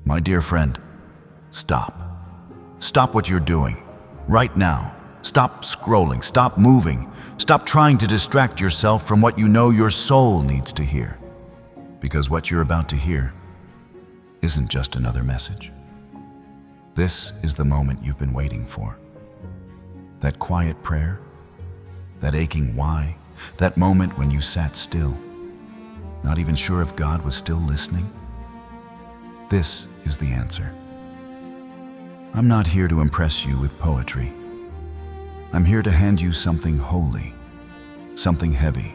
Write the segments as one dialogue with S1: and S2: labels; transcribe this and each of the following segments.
S1: My dear friend, stop. Stop what you're doing. Right now. Stop scrolling. Stop moving. Stop trying to distract yourself from what you know your soul needs to hear. Because what you're about to hear isn't just another message. This is the moment you've been waiting for. That quiet prayer, that aching why, that moment when you sat still, not even sure if God was still listening. This is the answer. I'm not here to impress you with poetry. I'm here to hand you something holy, something heavy.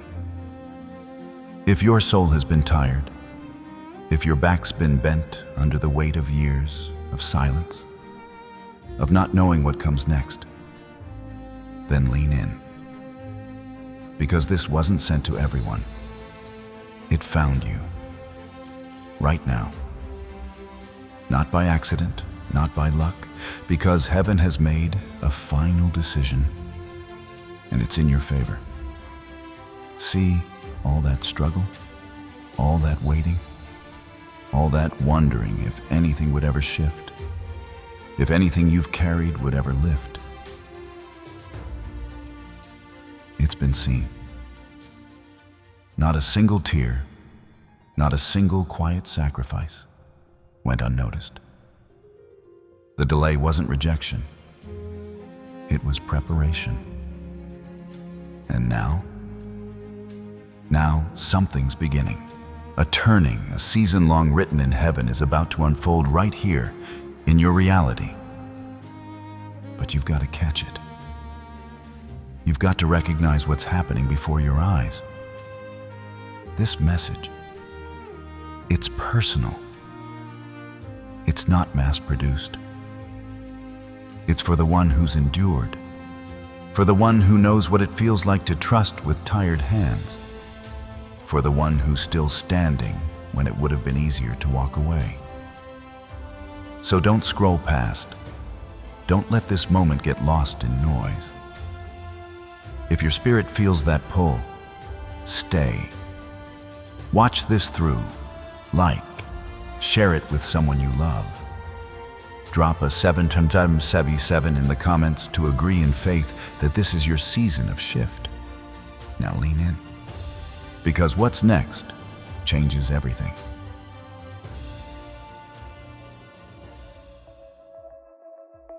S1: If your soul has been tired, if your back's been bent under the weight of years of silence, of not knowing what comes next, then lean in. Because this wasn't sent to everyone. It found you. Right now. Not by accident, not by luck, because heaven has made a final decision, and it's in your favor. See all that struggle, all that waiting, all that wondering if anything would ever shift, if anything you've carried would ever lift. It's been seen. Not a single tear, not a single quiet sacrifice went unnoticed. The delay wasn't rejection. It was preparation. And now something's beginning. A turning, a season long written in heaven is about to unfold right here in your reality. But you've got to catch it. You've got to recognize what's happening before your eyes. This message, it's personal. It's not mass-produced. It's for the one who's endured, for the one who knows what it feels like to trust with tired hands, for the one who's still standing when it would have been easier to walk away. So don't scroll past. Don't let this moment get lost in noise. If your spirit feels that pull, stay. Watch this through. Like, share it with someone you love. Drop a 777 in the comments to agree in faith that this is your season of shift. Now lean in, because what's next changes everything.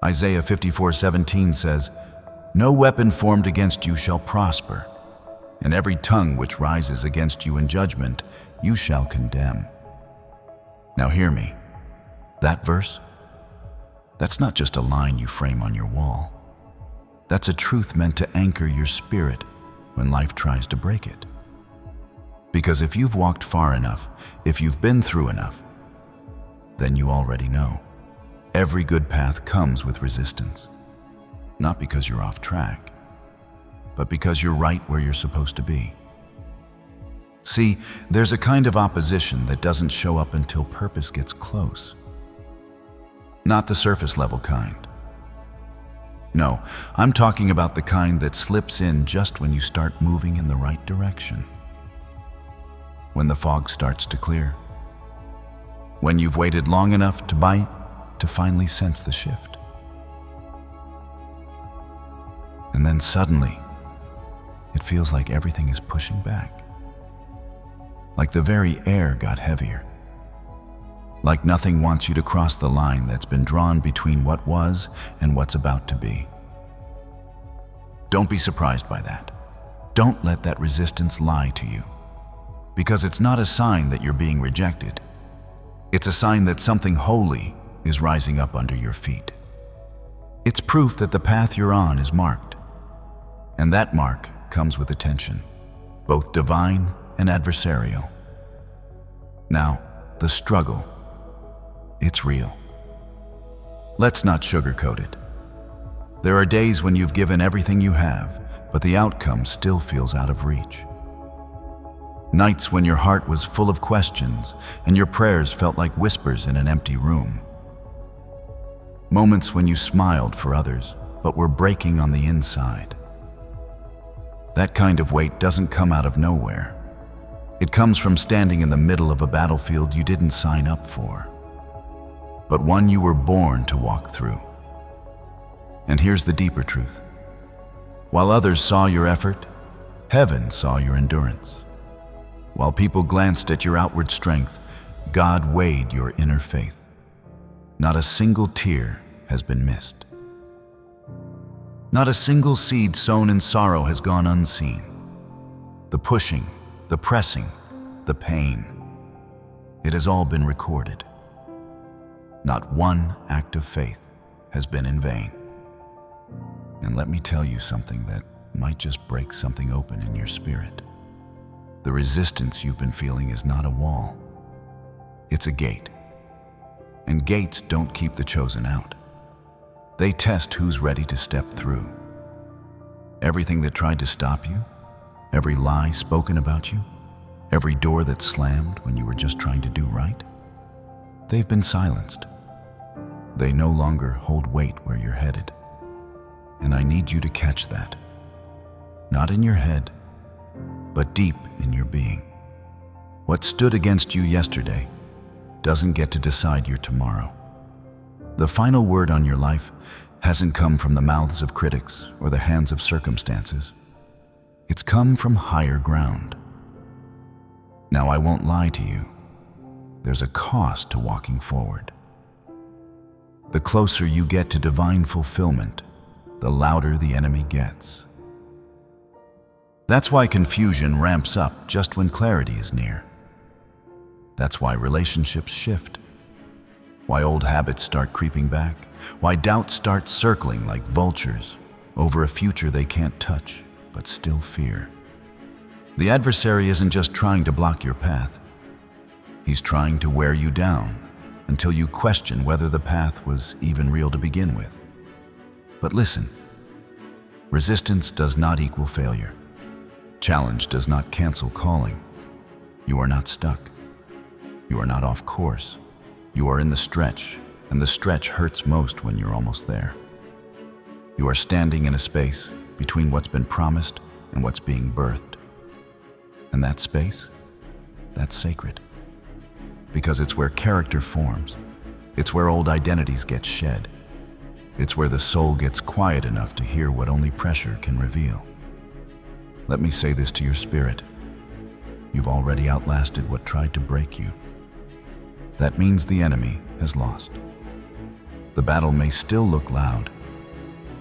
S1: Isaiah 54:17 says, "No weapon formed against you shall prosper, and every tongue which rises against you in judgment you shall condemn." Now hear me. That verse, that's not just a line you frame on your wall. That's a truth meant to anchor your spirit when life tries to break it. Because if you've walked far enough, if you've been through enough, then you already know. Every good path comes with resistance. Not because you're off track, but because you're right where you're supposed to be. See, there's a kind of opposition that doesn't show up until purpose gets close. Not the surface level kind. No, I'm talking about the kind that slips in just when you start moving in the right direction. When the fog starts to clear. When you've waited long enough to bite, to finally sense the shift. And then suddenly, it feels like everything is pushing back. Like the very air got heavier. Like nothing wants you to cross the line that's been drawn between what was and what's about to be. Don't be surprised by that. Don't let that resistance lie to you. Because it's not a sign that you're being rejected. It's a sign that something holy is rising up under your feet. It's proof that the path you're on is marked. And that mark comes with attention, both divine and adversarial. Now, the struggle, it's real. Let's not sugarcoat it. There are days when you've given everything you have, but the outcome still feels out of reach. Nights when your heart was full of questions and your prayers felt like whispers in an empty room. Moments when you smiled for others, but were breaking on the inside. That kind of weight doesn't come out of nowhere. It comes from standing in the middle of a battlefield you didn't sign up for. but one you were born to walk through. And here's the deeper truth. While others saw your effort, heaven saw your endurance. While people glanced at your outward strength, God weighed your inner faith. Not a single tear has been missed. Not a single seed sown in sorrow has gone unseen. The pushing, the pressing, the pain, it has all been recorded. Not one act of faith has been in vain. And let me tell you something that might just break something open in your spirit. The resistance you've been feeling is not a wall. It's a gate. And gates don't keep the chosen out. They test who's ready to step through. Everything that tried to stop you, every lie spoken about you, every door that slammed when you were just trying to do right, they've been silenced. They no longer hold weight where you're headed. And I need you to catch that. Not in your head, but deep in your being. What stood against you yesterday doesn't get to decide your tomorrow. The final word on your life hasn't come from the mouths of critics or the hands of circumstances. It's come from higher ground. Now, I won't lie to you. There's a cost to walking forward. The closer you get to divine fulfillment, the louder the enemy gets. That's why confusion ramps up just when clarity is near. That's why relationships shift. Why old habits start creeping back. Why doubts start circling like vultures over a future they can't touch but still fear. The adversary isn't just trying to block your path. He's trying to wear you down until you question whether the path was even real to begin with. But listen, resistance does not equal failure. Challenge does not cancel calling. You are not stuck. You are not off course. You are in the stretch, and the stretch hurts most when you're almost there. You are standing in a space between what's been promised and what's being birthed. And that space, that's sacred. Because it's where character forms. It's where old identities get shed. It's where the soul gets quiet enough to hear what only pressure can reveal. Let me say this to your spirit. You've already outlasted what tried to break you. That means the enemy has lost. The battle may still look loud,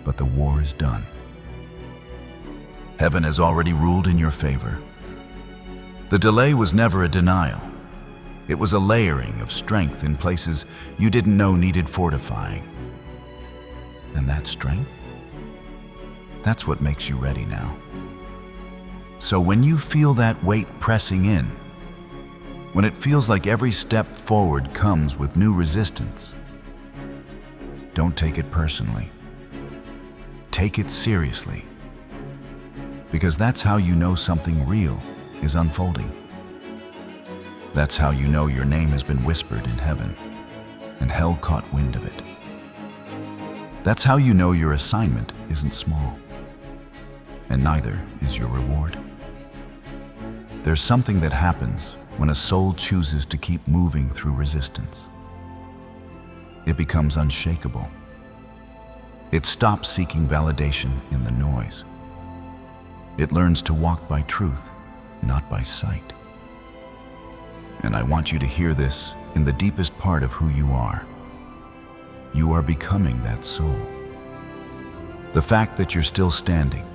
S1: but the war is done. Heaven has already ruled in your favor. The delay was never a denial. It was a layering of strength in places you didn't know needed fortifying. And that strength? That's what makes you ready now. So when you feel that weight pressing in, when it feels like every step forward comes with new resistance, don't take it personally. Take it seriously. Because that's how you know something real is unfolding. That's how you know your name has been whispered in heaven and hell caught wind of it. That's how you know your assignment isn't small, and neither is your reward. There's something that happens when a soul chooses to keep moving through resistance. It becomes unshakable. It stops seeking validation in the noise. It learns to walk by truth, not by sight. And I want you to hear this in the deepest part of who you are. You are becoming that soul. The fact that you're still standing,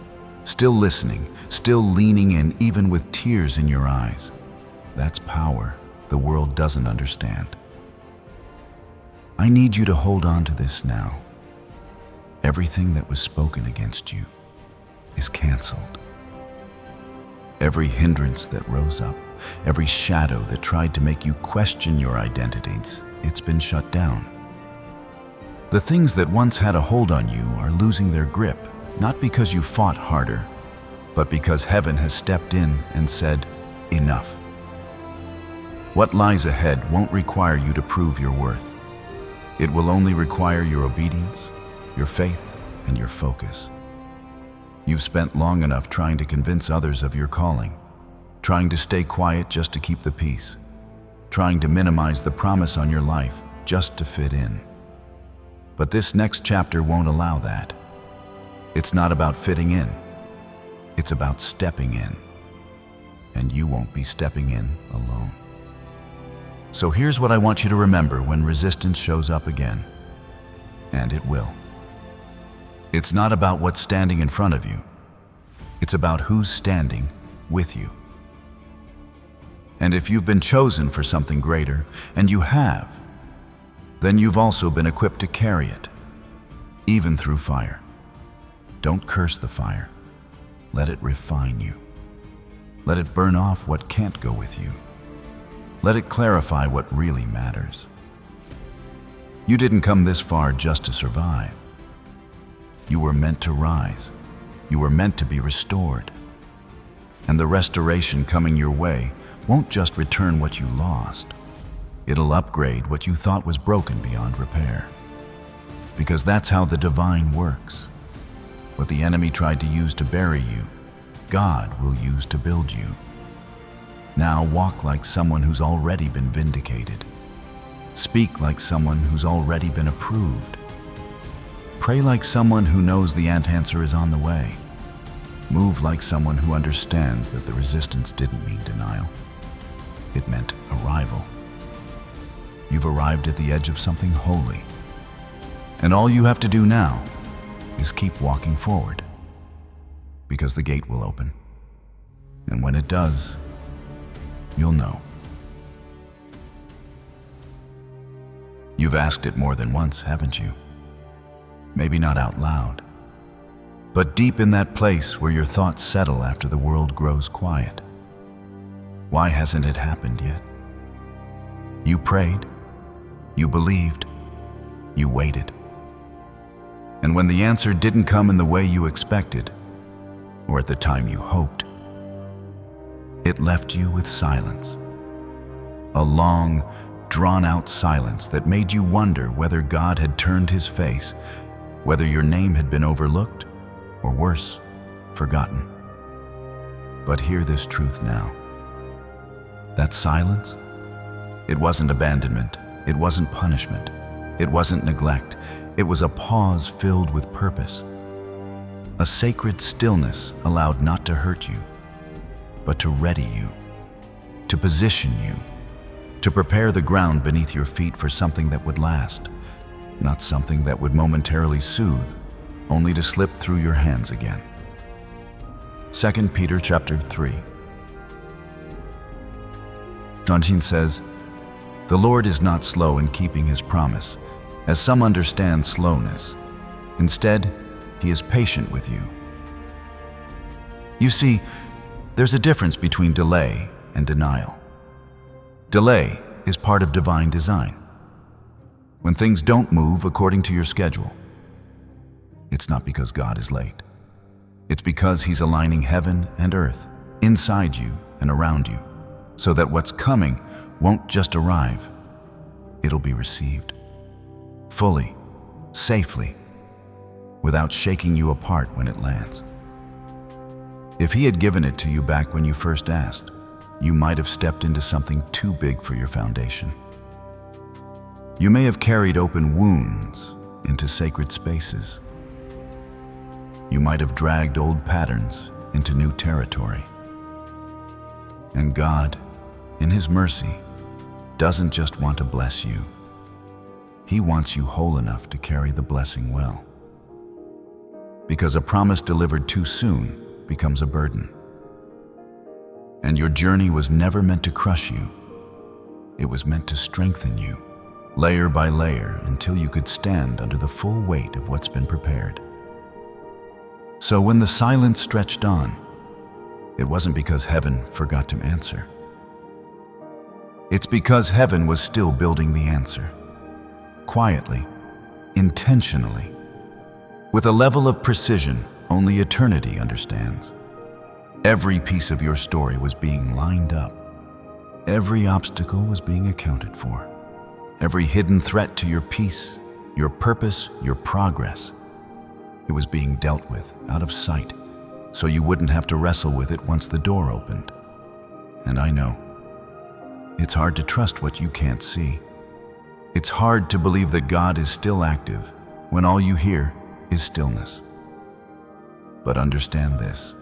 S1: still listening, still leaning in, even with tears in your eyes, that's power the world doesn't understand. I need you to hold on to this now. Everything that was spoken against you is canceled. Every hindrance that rose up, every shadow that tried to make you question your identities, it's been shut down. The things that once had a hold on you are losing their grip, not because you fought harder, but because heaven has stepped in and said, enough. What lies ahead won't require you to prove your worth. It will only require your obedience, your faith, and your focus. You've spent long enough trying to convince others of your calling, trying to stay quiet just to keep the peace, trying to minimize the promise on your life just to fit in. But this next chapter won't allow that. It's not about fitting in. It's about stepping in. And you won't be stepping in alone. So here's what I want you to remember when resistance shows up again. And it will. It's not about what's standing in front of you. It's about who's standing with you. And if you've been chosen for something greater, and you have, then you've also been equipped to carry it, even through fire. Don't curse the fire. Let it refine you. Let it burn off what can't go with you. Let it clarify what really matters. You didn't come this far just to survive. You were meant to rise. You were meant to be restored. And the restoration coming your way won't just return what you lost. It'll upgrade what you thought was broken beyond repair. Because that's how the divine works. What the enemy tried to use to bury you, God will use to build you. Now walk like someone who's already been vindicated. Speak like someone who's already been approved. Pray like someone who knows the answer is on the way. Move like someone who understands that the resistance didn't mean denial. It meant arrival. You've arrived at the edge of something holy. And all you have to do now is keep walking forward. Because the gate will open. And when it does, you'll know. You've asked it more than once, haven't you? Maybe not out loud, but deep in that place where your thoughts settle after the world grows quiet. Why hasn't it happened yet? You prayed, you believed, you waited. And when the answer didn't come in the way you expected, or at the time you hoped, it left you with silence. A long, drawn-out silence that made you wonder whether God had turned his face, whether your name had been overlooked, or worse, forgotten. But hear this truth now. That silence, it wasn't abandonment, it wasn't punishment, it wasn't neglect, it was a pause filled with purpose. A sacred stillness allowed not to hurt you, but to ready you, to position you, to prepare the ground beneath your feet for something that would last, not something that would momentarily soothe, only to slip through your hands again. 2 Peter chapter 3. 19 says, "The Lord is not slow in keeping his promise, as some understand slowness. Instead, he is patient with you." You see, there's a difference between delay and denial. Delay is part of divine design. When things don't move according to your schedule, it's not because God is late. It's because he's aligning heaven and earth inside you and around you, so that what's coming won't just arrive, it'll be received. Fully, safely, without shaking you apart when it lands. If he had given it to you back when you first asked, you might have stepped into something too big for your foundation. You may have carried open wounds into sacred spaces. You might have dragged old patterns into new territory. And God, in his mercy, doesn't just want to bless you. He wants you whole enough to carry the blessing well. Because a promise delivered too soon becomes a burden. And your journey was never meant to crush you. It was meant to strengthen you, layer by layer, until you could stand under the full weight of what's been prepared. So when the silence stretched on, it wasn't because heaven forgot to answer. It's because heaven was still building the answer. Quietly, intentionally, with a level of precision only eternity understands. Every piece of your story was being lined up. Every obstacle was being accounted for. Every hidden threat to your peace, your purpose, your progress, it was being dealt with out of sight, so you wouldn't have to wrestle with it once the door opened. And I know, it's hard to trust what you can't see. It's hard to believe that God is still active when all you hear is stillness. But understand this: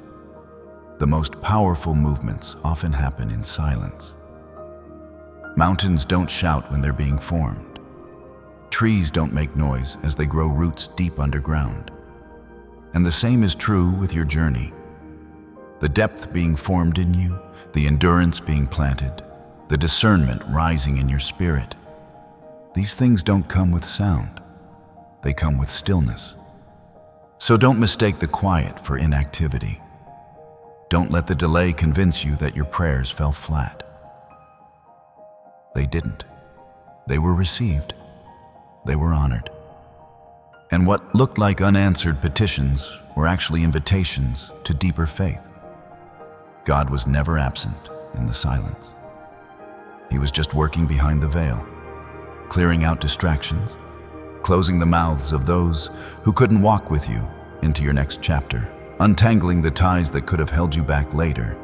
S1: the most powerful movements often happen in silence. Mountains don't shout when they're being formed. Trees don't make noise as they grow roots deep underground. And the same is true with your journey. The depth being formed in you, the endurance being planted, the discernment rising in your spirit. These things don't come with sound. They come with stillness. So don't mistake the quiet for inactivity. Don't let the delay convince you that your prayers fell flat. They didn't. They were received. They were honored. And what looked like unanswered petitions were actually invitations to deeper faith. God was never absent in the silence. He was just working behind the veil, clearing out distractions, closing the mouths of those who couldn't walk with you into your next chapter, untangling the ties that could have held you back later,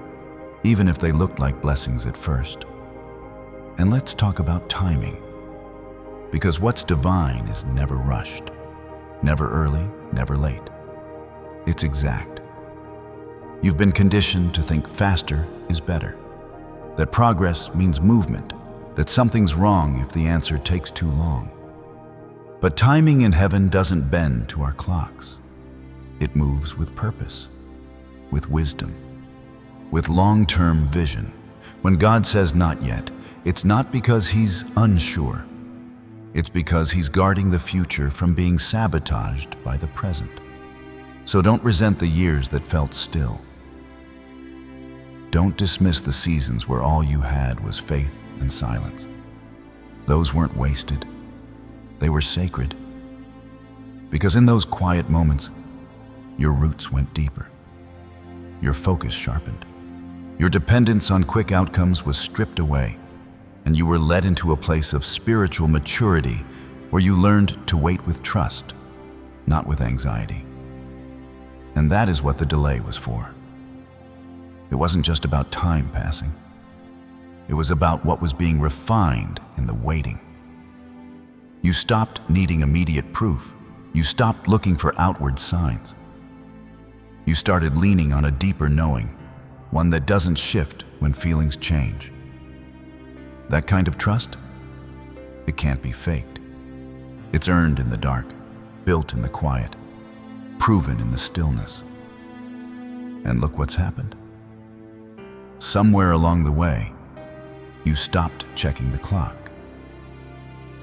S1: even if they looked like blessings at first. And let's talk about timing, because what's divine is never rushed, never early, never late. It's exact. You've been conditioned to think faster is better, that progress means movement, that something's wrong if the answer takes too long. But timing in heaven doesn't bend to our clocks. It moves with purpose, with wisdom, with long-term vision. When God says not yet, it's not because He's unsure. It's because He's guarding the future from being sabotaged by the present. So don't resent the years that felt still. Don't dismiss the seasons where all you had was faith and silence. Those weren't wasted. They were sacred. Because in those quiet moments, your roots went deeper. Your focus sharpened. Your dependence on quick outcomes was stripped away, and you were led into a place of spiritual maturity where you learned to wait with trust, not with anxiety. And that is what the delay was for. It wasn't just about time passing. It was about what was being refined in the waiting. You stopped needing immediate proof. You stopped looking for outward signs. You started leaning on a deeper knowing, one that doesn't shift when feelings change. That kind of trust, it can't be faked. It's earned in the dark, built in the quiet, proven in the stillness. And look what's happened. Somewhere along the way, you stopped checking the clock.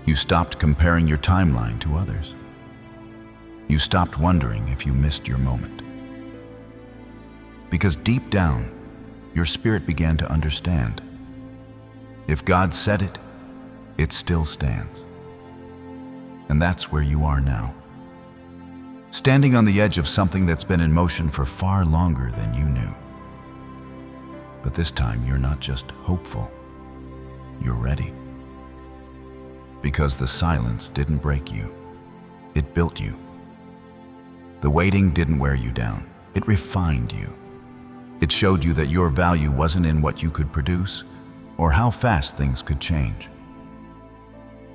S1: You stopped comparing your timeline to others. You stopped wondering if you missed your moment. Because deep down, your spirit began to understand. If God said it, it still stands. And that's where you are now. Standing on the edge of something that's been in motion for far longer than you knew. But this time, you're not just hopeful, you're ready. Because the silence didn't break you, it built you. The waiting didn't wear you down, it refined you. It showed you that your value wasn't in what you could produce or how fast things could change.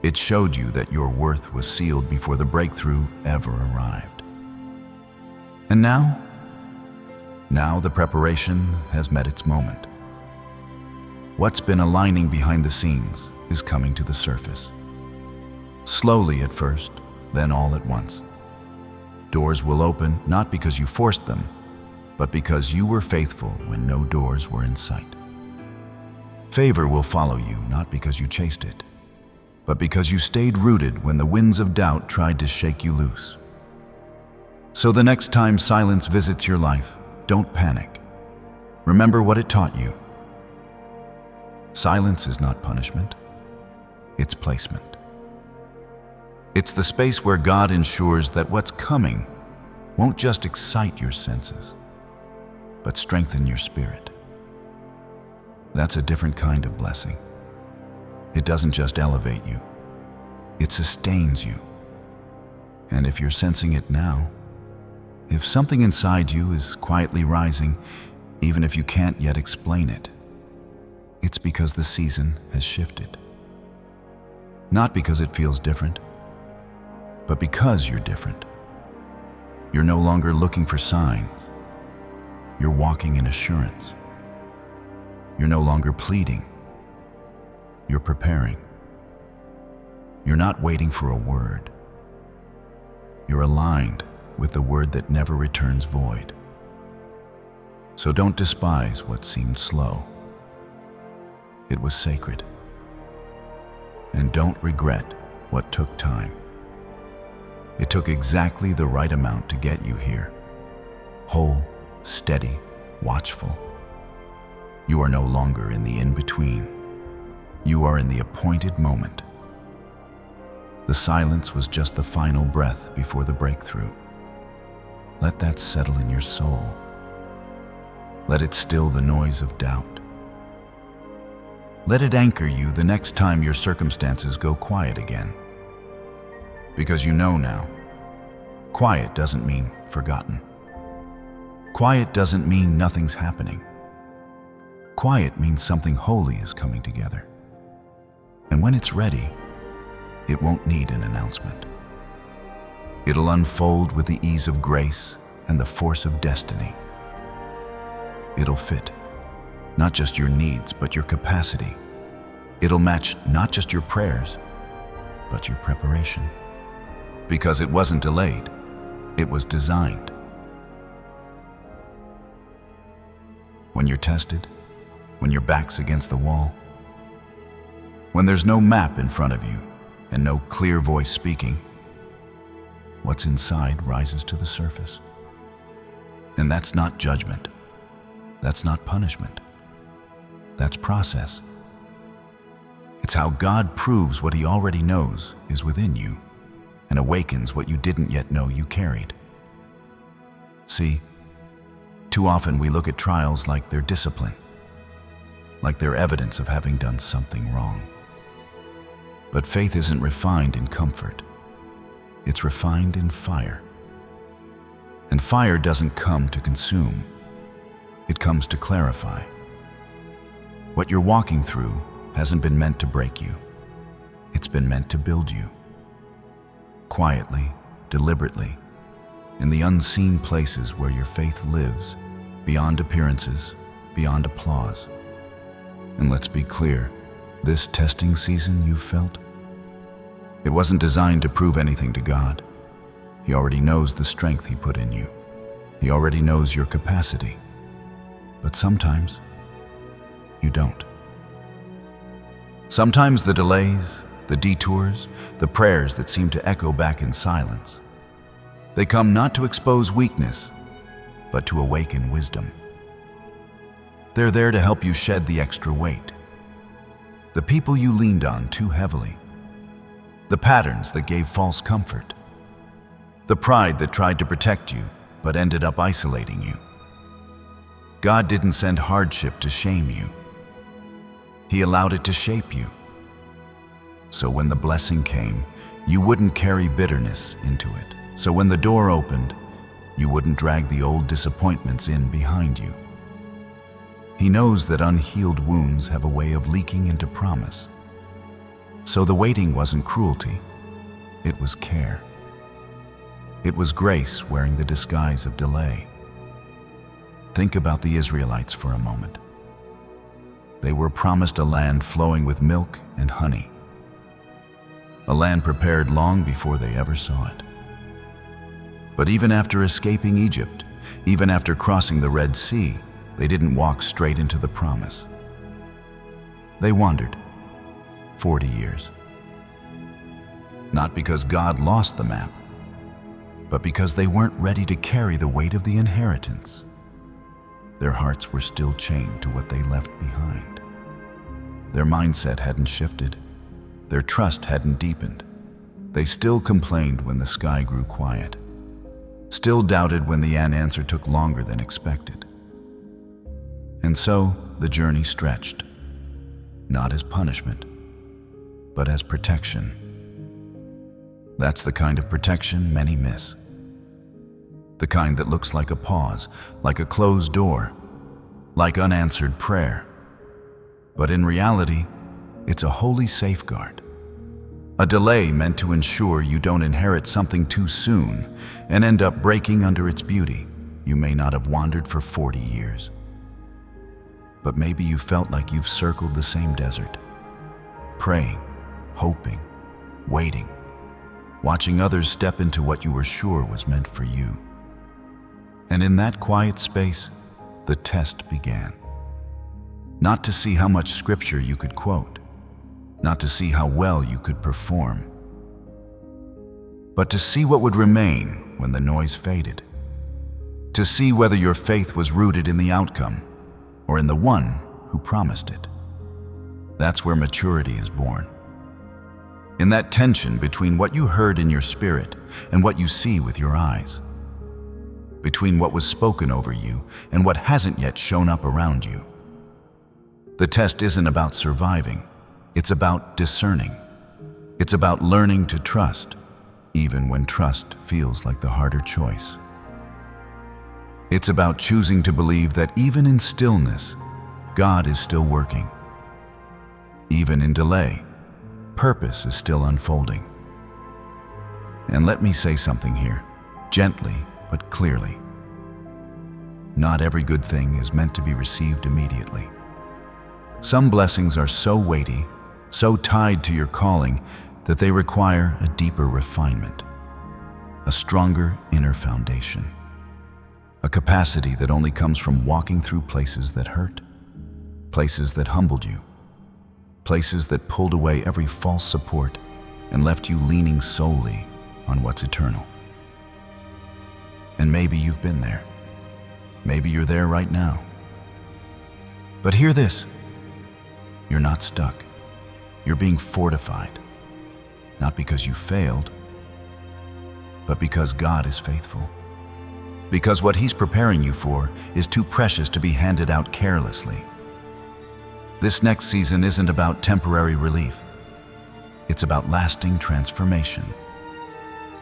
S1: It showed you that your worth was sealed before the breakthrough ever arrived. And now the preparation has met its moment. What's been aligning behind the scenes is coming to the surface. Slowly at first, then all at once. Doors will open not because you forced them, but because you were faithful when no doors were in sight. Favor will follow you not because you chased it, but because you stayed rooted when the winds of doubt tried to shake you loose. So the next time silence visits your life, don't panic. Remember what it taught you. Silence is not punishment, it's placement. It's the space where God ensures that what's coming won't just excite your senses, but strengthen your spirit. That's a different kind of blessing. It doesn't just elevate you, it sustains you. And if you're sensing it now, if something inside you is quietly rising, even if you can't yet explain it, it's because the season has shifted. Not because it feels different, but because you're different. You're no longer looking for signs. You're walking in assurance. You're no longer pleading. You're preparing. You're not waiting for a word. You're aligned with the word that never returns void. So don't despise what seemed slow. It was sacred. And don't regret what took time. It took exactly the right amount to get you here. Whole, steady, watchful. You are no longer in the in-between. You are in the appointed moment. The silence was just the final breath before the breakthrough. Let that settle in your soul. Let it still the noise of doubt. Let it anchor you the next time your circumstances go quiet again. Because you know now, quiet doesn't mean forgotten. Quiet doesn't mean nothing's happening. Quiet means something holy is coming together. And when it's ready, it won't need an announcement. It'll unfold with the ease of grace and the force of destiny. It'll fit not just your needs, but your capacity. It'll match not just your prayers, but your preparation. Because it wasn't delayed, it was designed. When you're tested, when your back's against the wall, when there's no map in front of you and no clear voice speaking, what's inside rises to the surface. And that's not judgment. That's not punishment. That's process. It's how God proves what He already knows is within you and awakens what you didn't yet know you carried. See, too often we look at trials like they're discipline, like they're evidence of having done something wrong. But faith isn't refined in comfort. It's refined in fire. And fire doesn't come to consume. It comes to clarify. What you're walking through hasn't been meant to break you. It's been meant to build you. Quietly, deliberately, in the unseen places where your faith lives, beyond appearances, beyond applause. And let's be clear, this testing season you've felt, it wasn't designed to prove anything to God. He already knows the strength He put in you. He already knows your capacity. But sometimes, you don't. Sometimes the delays, the detours, the prayers that seem to echo back in silence, they come not to expose weakness, but to awaken wisdom. They're there to help you shed the extra weight, the people you leaned on too heavily, the patterns that gave false comfort, the pride that tried to protect you but ended up isolating you. God didn't send hardship to shame you. He allowed it to shape you. So when the blessing came, you wouldn't carry bitterness into it. So when the door opened, you wouldn't drag the old disappointments in behind you. He knows that unhealed wounds have a way of leaking into promise. So the waiting wasn't cruelty, it was care. It was grace wearing the disguise of delay. Think about the Israelites for a moment. They were promised a land flowing with milk and honey, a land prepared long before they ever saw it. But even after escaping Egypt, even after crossing the Red Sea, they didn't walk straight into the promise. They wandered 40 years. Not because God lost the map, but because they weren't ready to carry the weight of the inheritance. Their hearts were still chained to what they left behind. Their mindset hadn't shifted. Their trust hadn't deepened. They still complained when the sky grew quiet, still doubted when the answer took longer than expected. And so the journey stretched, not as punishment, but as protection. That's the kind of protection many miss. The kind that looks like a pause, like a closed door, like unanswered prayer. But in reality, it's a holy safeguard. A delay meant to ensure you don't inherit something too soon and end up breaking under its beauty. You may not have wandered for 40 years, but maybe you felt like you've circled the same desert, praying, hoping, waiting, watching others step into what you were sure was meant for you. And in that quiet space, the test began. Not to see how much scripture you could quote, not to see how well you could perform, but to see what would remain when the noise faded. To see whether your faith was rooted in the outcome or in the one who promised it. That's where maturity is born. In that tension between what you heard in your spirit and what you see with your eyes. Between what was spoken over you and what hasn't yet shown up around you. The test isn't about surviving, it's about discerning. It's about learning to trust, even when trust feels like the harder choice. It's about choosing to believe that even in stillness, God is still working. Even in delay, purpose is still unfolding. And let me say something here, gently but clearly. Not every good thing is meant to be received immediately. Some blessings are so weighty, so tied to your calling, that they require a deeper refinement, a stronger inner foundation, a capacity that only comes from walking through places that hurt, places that humbled you, places that pulled away every false support and left you leaning solely on what's eternal. And maybe you've been there. Maybe you're there right now. But hear this. You're not stuck. You're being fortified. Not because you failed, but because God is faithful. Because what He's preparing you for is too precious to be handed out carelessly. This next season isn't about temporary relief. It's about lasting transformation.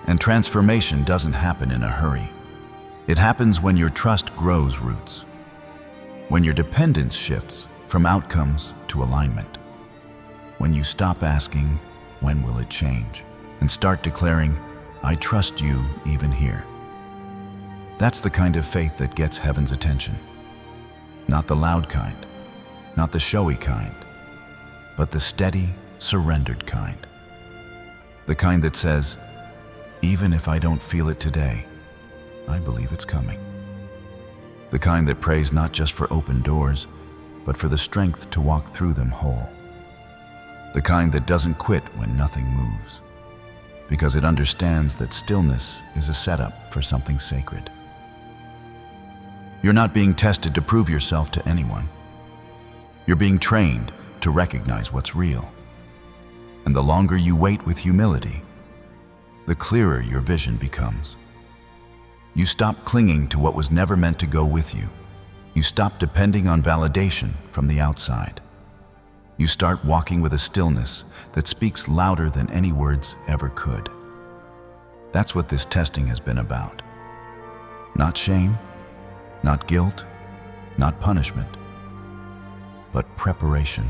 S1: And transformation doesn't happen in a hurry. It happens when your trust grows roots, when your dependence shifts from outcomes to alignment, when you stop asking, when will it change, and start declaring, I trust you even here. That's the kind of faith that gets heaven's attention. Not the loud kind, not the showy kind, but the steady, surrendered kind. The kind that says, even if I don't feel it today, I believe it's coming. The kind that prays not just for open doors, but for the strength to walk through them whole. The kind that doesn't quit when nothing moves, because it understands that stillness is a setup for something sacred. You're not being tested to prove yourself to anyone. You're being trained to recognize what's real. And the longer you wait with humility, the clearer your vision becomes. You stop clinging to what was never meant to go with you. You stop depending on validation from the outside. You start walking with a stillness that speaks louder than any words ever could. That's what this testing has been about. Not shame, not guilt, not punishment, but preparation.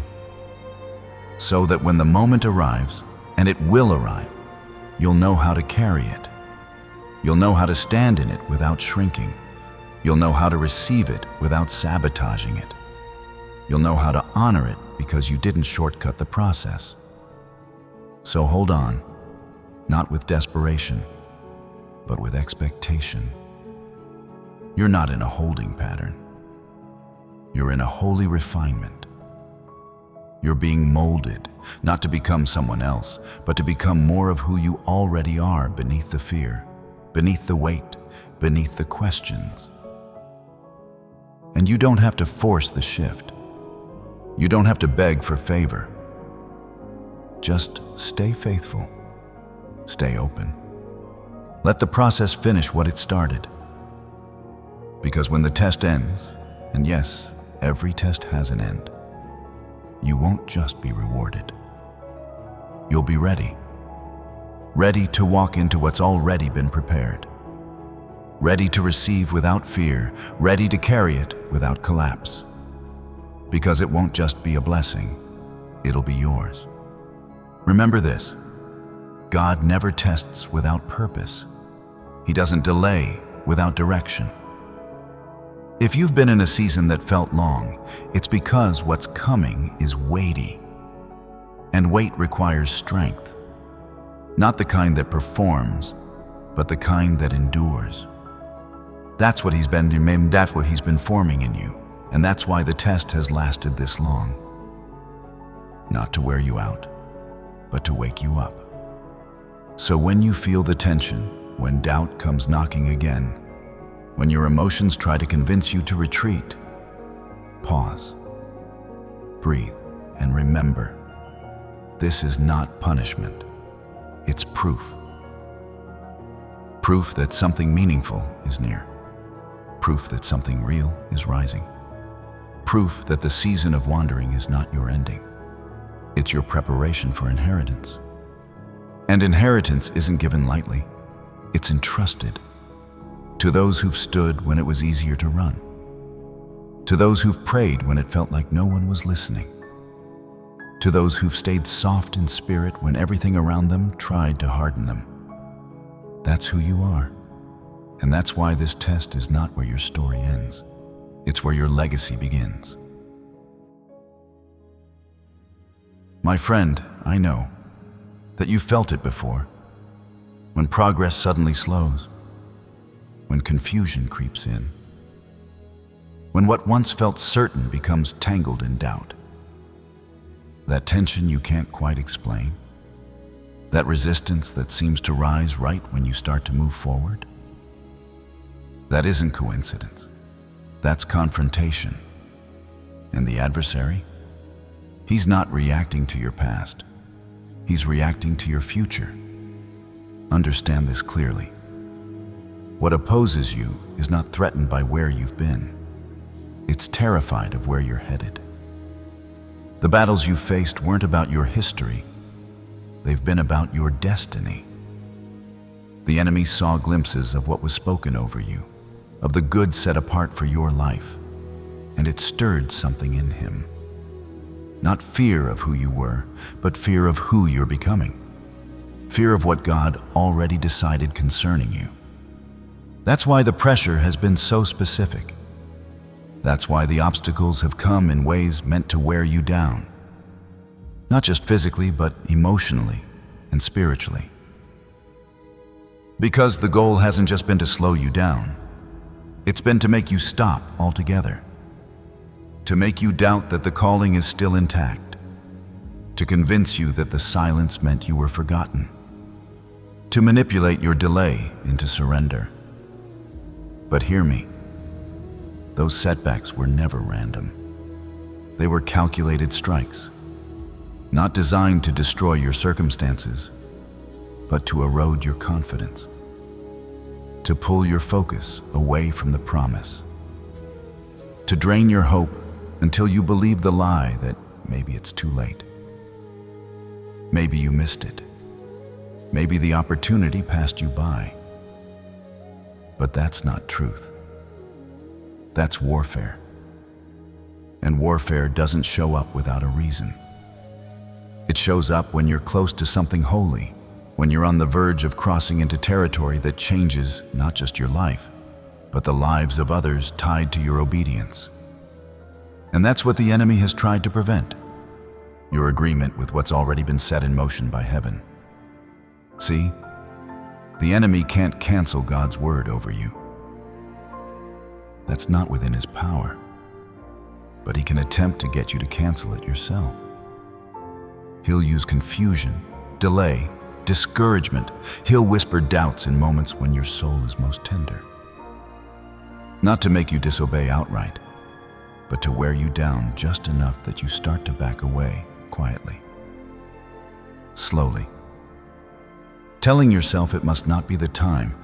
S1: So that when the moment arrives, and it will arrive, you'll know how to carry it. You'll know how to stand in it without shrinking. You'll know how to receive it without sabotaging it. You'll know how to honor it because you didn't shortcut the process. So hold on, not with desperation, but with expectation. You're not in a holding pattern. You're in a holy refinement. You're being molded, not to become someone else, but to become more of who you already are beneath the fear, beneath the weight, beneath the questions. And you don't have to force the shift. You don't have to beg for favor. Just stay faithful. Stay open. Let the process finish what it started. Because when the test ends, and yes, every test has an end, you won't just be rewarded. You'll be ready. Ready to walk into what's already been prepared. Ready to receive without fear, ready to carry it without collapse. Because it won't just be a blessing, it'll be yours. Remember this, God never tests without purpose. He doesn't delay without direction. If you've been in a season that felt long, it's because what's coming is weighty. And weight requires strength. Not the kind that performs, but the kind that endures. That's what he's been forming in you, and that's why the test has lasted this long. Not to wear you out, but to wake you up. So when you feel the tension, when doubt comes knocking again, when your emotions try to convince you to retreat, pause, breathe, and remember, this is not punishment. It's proof. Proof that something meaningful is near. Proof that something real is rising. Proof that the season of wandering is not your ending. It's your preparation for inheritance. And inheritance isn't given lightly. It's entrusted to those who've stood when it was easier to run, to those who've prayed when it felt like no one was listening, to those who've stayed soft in spirit when everything around them tried to harden them. That's who you are. And that's why this test is not where your story ends. It's where your legacy begins. My friend, I know that you've felt it before. When progress suddenly slows, when confusion creeps in, when what once felt certain becomes tangled in doubt. That tension you can't quite explain, that resistance that seems to rise right when you start to move forward. That isn't coincidence. That's confrontation. And the adversary? He's not reacting to your past. He's reacting to your future. Understand this clearly. What opposes you is not threatened by where you've been. It's terrified of where you're headed. The battles you've faced weren't about your history. They've been about your destiny. The enemy saw glimpses of what was spoken over you, of the good set apart for your life, and it stirred something in him. Not fear of who you were, but fear of who you're becoming. Fear of what God already decided concerning you. That's why the pressure has been so specific. That's why the obstacles have come in ways meant to wear you down. Not just physically, but emotionally and spiritually. Because the goal hasn't just been to slow you down. It's been to make you stop altogether. To make you doubt that the calling is still intact. To convince you that the silence meant you were forgotten. To manipulate your delay into surrender. But hear me. Those setbacks were never random. They were calculated strikes. Not designed to destroy your circumstances, but to erode your confidence. To pull your focus away from the promise. To drain your hope until you believe the lie that maybe it's too late. Maybe you missed it. Maybe the opportunity passed you by. But that's not truth. That's warfare. And warfare doesn't show up without a reason. It shows up when you're close to something holy, when you're on the verge of crossing into territory that changes not just your life, but the lives of others tied to your obedience. And that's what the enemy has tried to prevent. Your agreement with what's already been set in motion by heaven. See, the enemy can't cancel God's word over you. That's not within his power. But he can attempt to get you to cancel it yourself. He'll use confusion, delay, discouragement. He'll whisper doubts in moments when your soul is most tender. Not to make you disobey outright, but to wear you down just enough that you start to back away quietly. Slowly. Telling yourself it must not be the time,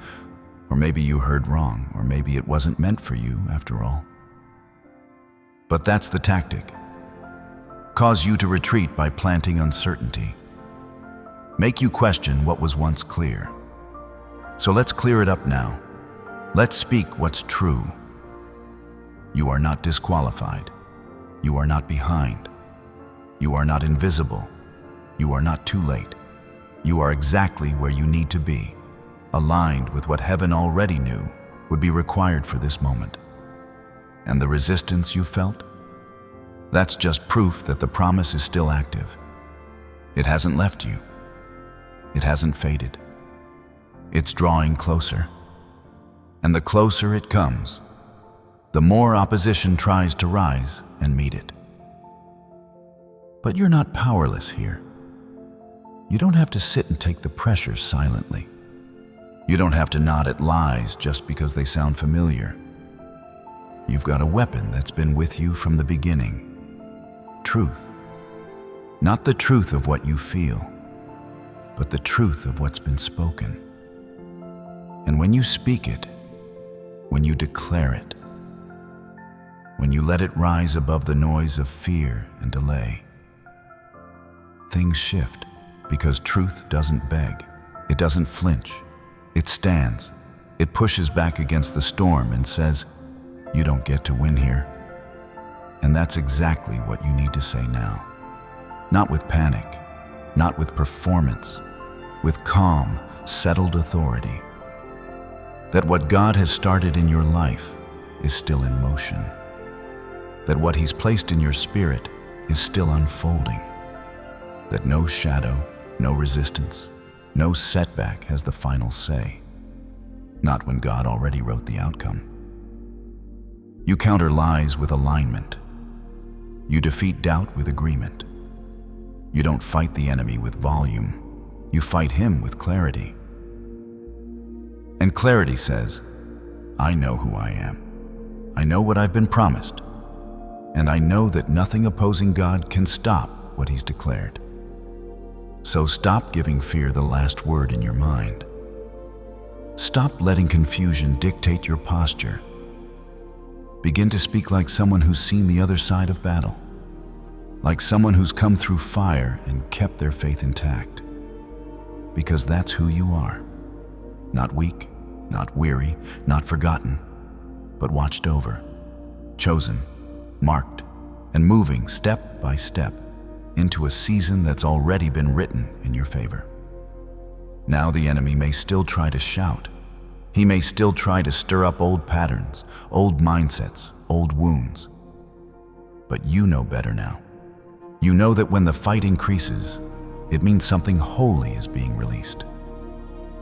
S1: or maybe you heard wrong, or maybe it wasn't meant for you after all. But that's the tactic. Cause you to retreat by planting uncertainty. Make you question what was once clear. So let's clear it up now. Let's speak what's true. You are not disqualified. You are not behind. You are not invisible. You are not too late. You are exactly where you need to be, aligned with what heaven already knew would be required for this moment. And the resistance you felt? That's just proof that the promise is still active. It hasn't left you. It hasn't faded. It's drawing closer. And the closer it comes, the more opposition tries to rise and meet it. But you're not powerless here. You don't have to sit and take the pressure silently. You don't have to nod at lies just because they sound familiar. You've got a weapon that's been with you from the beginning. Truth. Not the truth of what you feel, but the truth of what's been spoken. And when you speak it, when you declare it, when you let it rise above the noise of fear and delay, things shift because truth doesn't beg, it doesn't flinch, it stands, it pushes back against the storm and says, "You don't get to win here." And that's exactly what you need to say now. Not with panic, not with performance, with calm, settled authority. That what God has started in your life is still in motion. That what He's placed in your spirit is still unfolding. That no shadow, no resistance, no setback has the final say. Not when God already wrote the outcome. You counter lies with alignment. You defeat doubt with agreement. You don't fight the enemy with volume. You fight him with clarity. And clarity says, I know who I am. I know what I've been promised. And I know that nothing opposing God can stop what He's declared. So stop giving fear the last word in your mind. Stop letting confusion dictate your posture. Begin to speak like someone who's seen the other side of battle, like someone who's come through fire and kept their faith intact. Because that's who you are. Not weak, not weary, not forgotten, but watched over, chosen, marked, and moving step by step into a season that's already been written in your favor. Now the enemy may still try to shout. He may still try to stir up old patterns, old mindsets, old wounds. But you know better now. You know that when the fight increases, it means something holy is being released.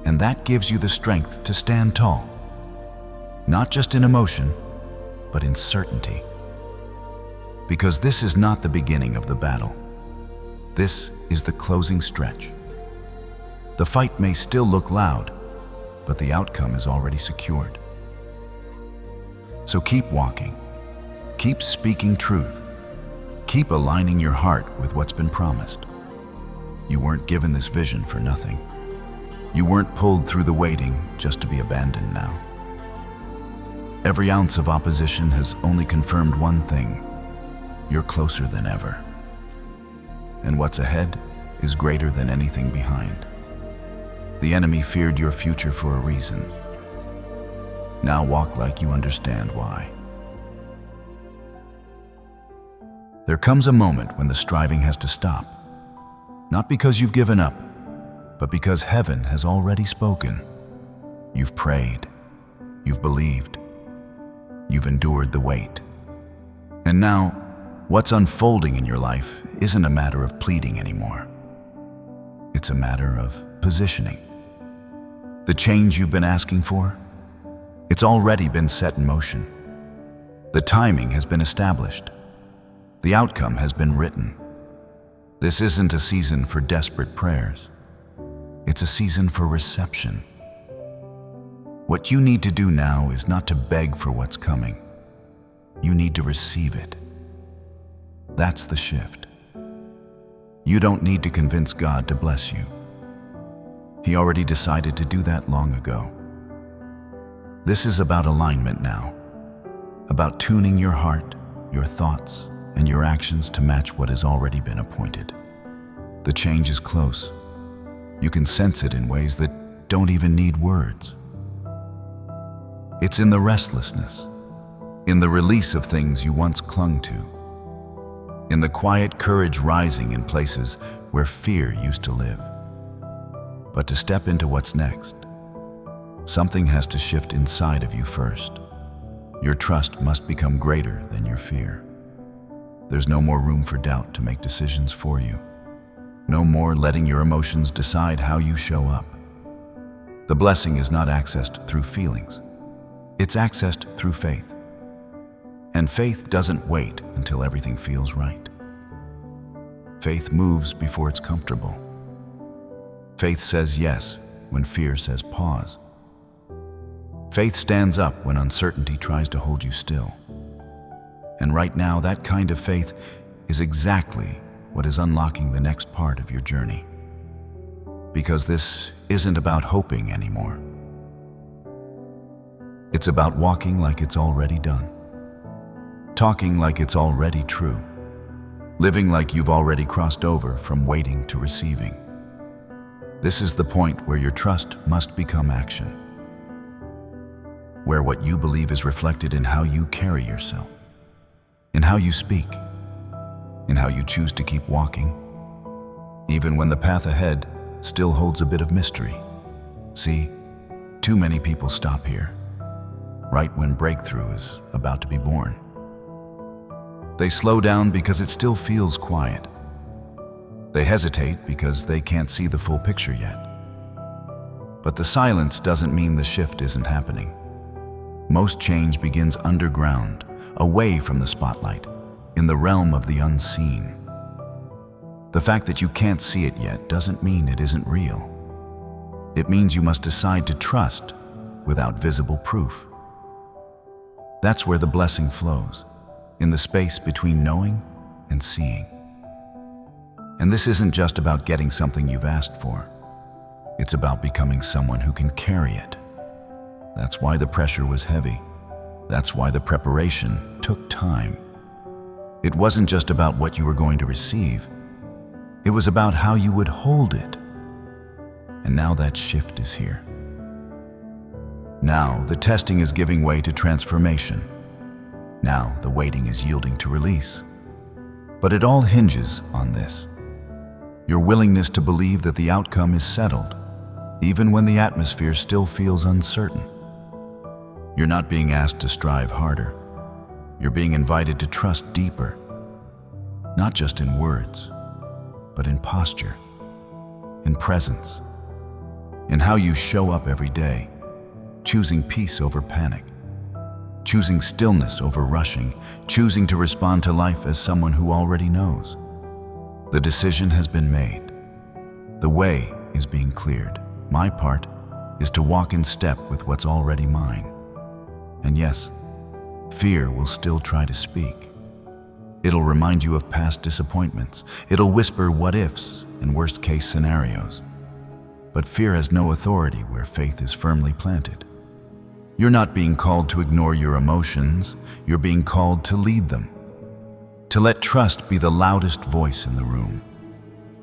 S1: And that gives you the strength to stand tall, not just in emotion, but in certainty. Because this is not the beginning of the battle. This is the closing stretch. The fight may still look loud, but the outcome is already secured. So keep walking, keep speaking truth, keep aligning your heart with what's been promised. You weren't given this vision for nothing. You weren't pulled through the waiting just to be abandoned now. Every ounce of opposition has only confirmed one thing: you're closer than ever. And what's ahead is greater than anything behind. The enemy feared your future for a reason. Now walk like you understand why. There comes a moment when the striving has to stop. Not because you've given up, but because heaven has already spoken. You've prayed, you've believed, you've endured the wait. And now, what's unfolding in your life isn't a matter of pleading anymore. It's a matter of positioning. The change you've been asking for, it's already been set in motion. The timing has been established. The outcome has been written. This isn't a season for desperate prayers. It's a season for reception. What you need to do now is not to beg for what's coming. You need to receive it. That's the shift. You don't need to convince God to bless you. He already decided to do that long ago. This is about alignment now, about tuning your heart, your thoughts, and your actions to match what has already been appointed. The change is close. You can sense it in ways that don't even need words. It's in the restlessness, in the release of things you once clung to, in the quiet courage rising in places where fear used to live. But to step into what's next, something has to shift inside of you first. Your trust must become greater than your fear. There's no more room for doubt to make decisions for you. No more letting your emotions decide how you show up. The blessing is not accessed through feelings. It's accessed through faith. And faith doesn't wait until everything feels right. Faith moves before it's comfortable. Faith says yes when fear says pause. Faith stands up when uncertainty tries to hold you still. And right now, that kind of faith is exactly what is unlocking the next part of your journey. Because this isn't about hoping anymore. It's about walking like it's already done. Talking like it's already true. Living like you've already crossed over from waiting to receiving. This is the point where your trust must become action. Where what you believe is reflected in how you carry yourself, in how you speak, in how you choose to keep walking, even when the path ahead still holds a bit of mystery. See, too many people stop here, right when breakthrough is about to be born. They slow down because it still feels quiet. They hesitate because they can't see the full picture yet. But the silence doesn't mean the shift isn't happening. Most change begins underground, away from the spotlight, in the realm of the unseen. The fact that you can't see it yet doesn't mean it isn't real. It means you must decide to trust without visible proof. That's where the blessing flows, in the space between knowing and seeing. And this isn't just about getting something you've asked for. It's about becoming someone who can carry it. That's why the pressure was heavy. That's why the preparation took time. It wasn't just about what you were going to receive. It was about how you would hold it. And now that shift is here. Now the testing is giving way to transformation. Now the waiting is yielding to release. But it all hinges on this. Your willingness to believe that the outcome is settled, even when the atmosphere still feels uncertain. You're not being asked to strive harder. You're being invited to trust deeper, not just in words, but in posture, in presence, in how you show up every day, choosing peace over panic, choosing stillness over rushing, choosing to respond to life as someone who already knows. The decision has been made. The way is being cleared. My part is to walk in step with what's already mine. And yes, fear will still try to speak. It'll remind you of past disappointments. It'll whisper what-ifs and worst-case scenarios. But fear has no authority where faith is firmly planted. You're not being called to ignore your emotions. You're being called to lead them. To let trust be the loudest voice in the room.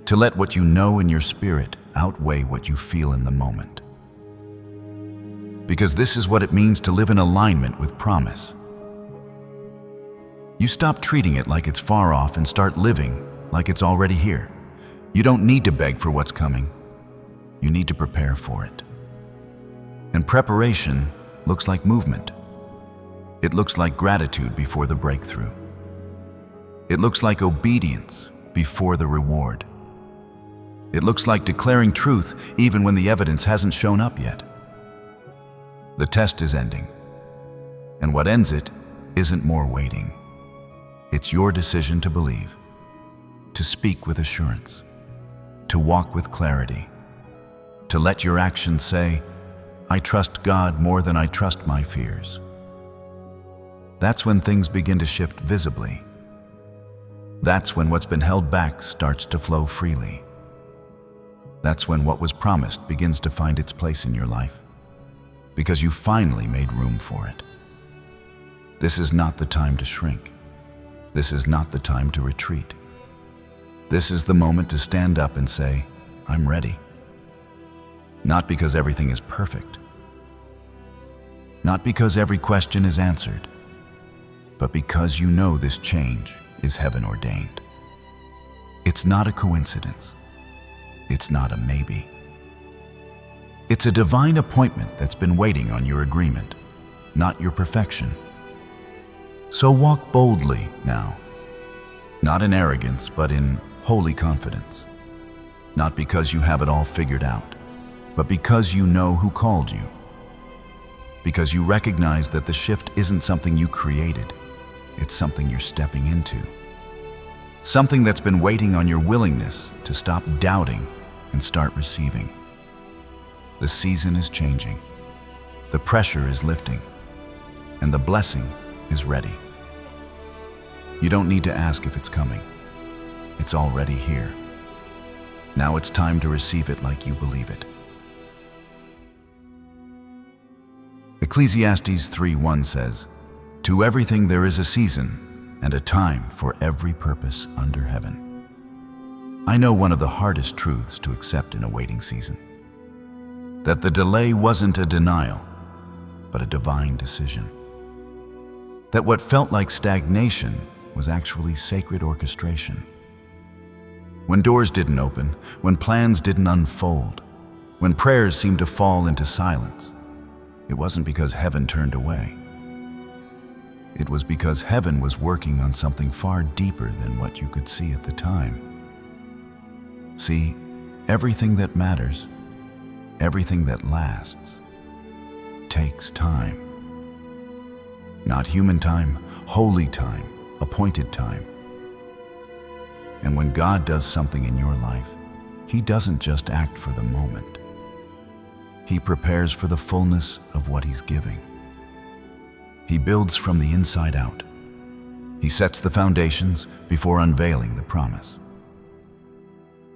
S1: To let what you know in your spirit outweigh what you feel in the moment. Because this is what it means to live in alignment with promise. You stop treating it like it's far off and start living like it's already here. You don't need to beg for what's coming. You need to prepare for it. And preparation looks like movement. It looks like gratitude before the breakthrough. It looks like obedience before the reward. It looks like declaring truth even when the evidence hasn't shown up yet. The test is ending, and what ends it isn't more waiting. It's your decision to believe, to speak with assurance, to walk with clarity, to let your actions say, I trust God more than I trust my fears. That's when things begin to shift visibly. That's when what's been held back starts to flow freely. That's when what was promised begins to find its place in your life, because you finally made room for it. This is not the time to shrink. This is not the time to retreat. This is the moment to stand up and say, I'm ready. Not because everything is perfect. Not because every question is answered, but because you know this change is heaven ordained. It's not a coincidence. It's not a maybe. It's a divine appointment that's been waiting on your agreement, not your perfection. So walk boldly now, not in arrogance, but in holy confidence. Not because you have it all figured out, but because you know who called you. Because you recognize that the shift isn't something you created, it's something you're stepping into. Something that's been waiting on your willingness to stop doubting and start receiving. The season is changing, the pressure is lifting, and the blessing is ready. You don't need to ask if it's coming. It's already here. Now it's time to receive it like you believe it. Ecclesiastes 3:1 says, "To everything there is a season and a time for every purpose under heaven." I know one of the hardest truths to accept in a waiting season. That the delay wasn't a denial, but a divine decision. That what felt like stagnation was actually sacred orchestration. When doors didn't open, when plans didn't unfold, when prayers seemed to fall into silence, it wasn't because heaven turned away. It was because heaven was working on something far deeper than what you could see at the time. See, everything that matters, everything that lasts, takes time. Not human time, holy time, appointed time. And when God does something in your life, He doesn't just act for the moment. He prepares for the fullness of what He's giving. He builds from the inside out. He sets the foundations before unveiling the promise.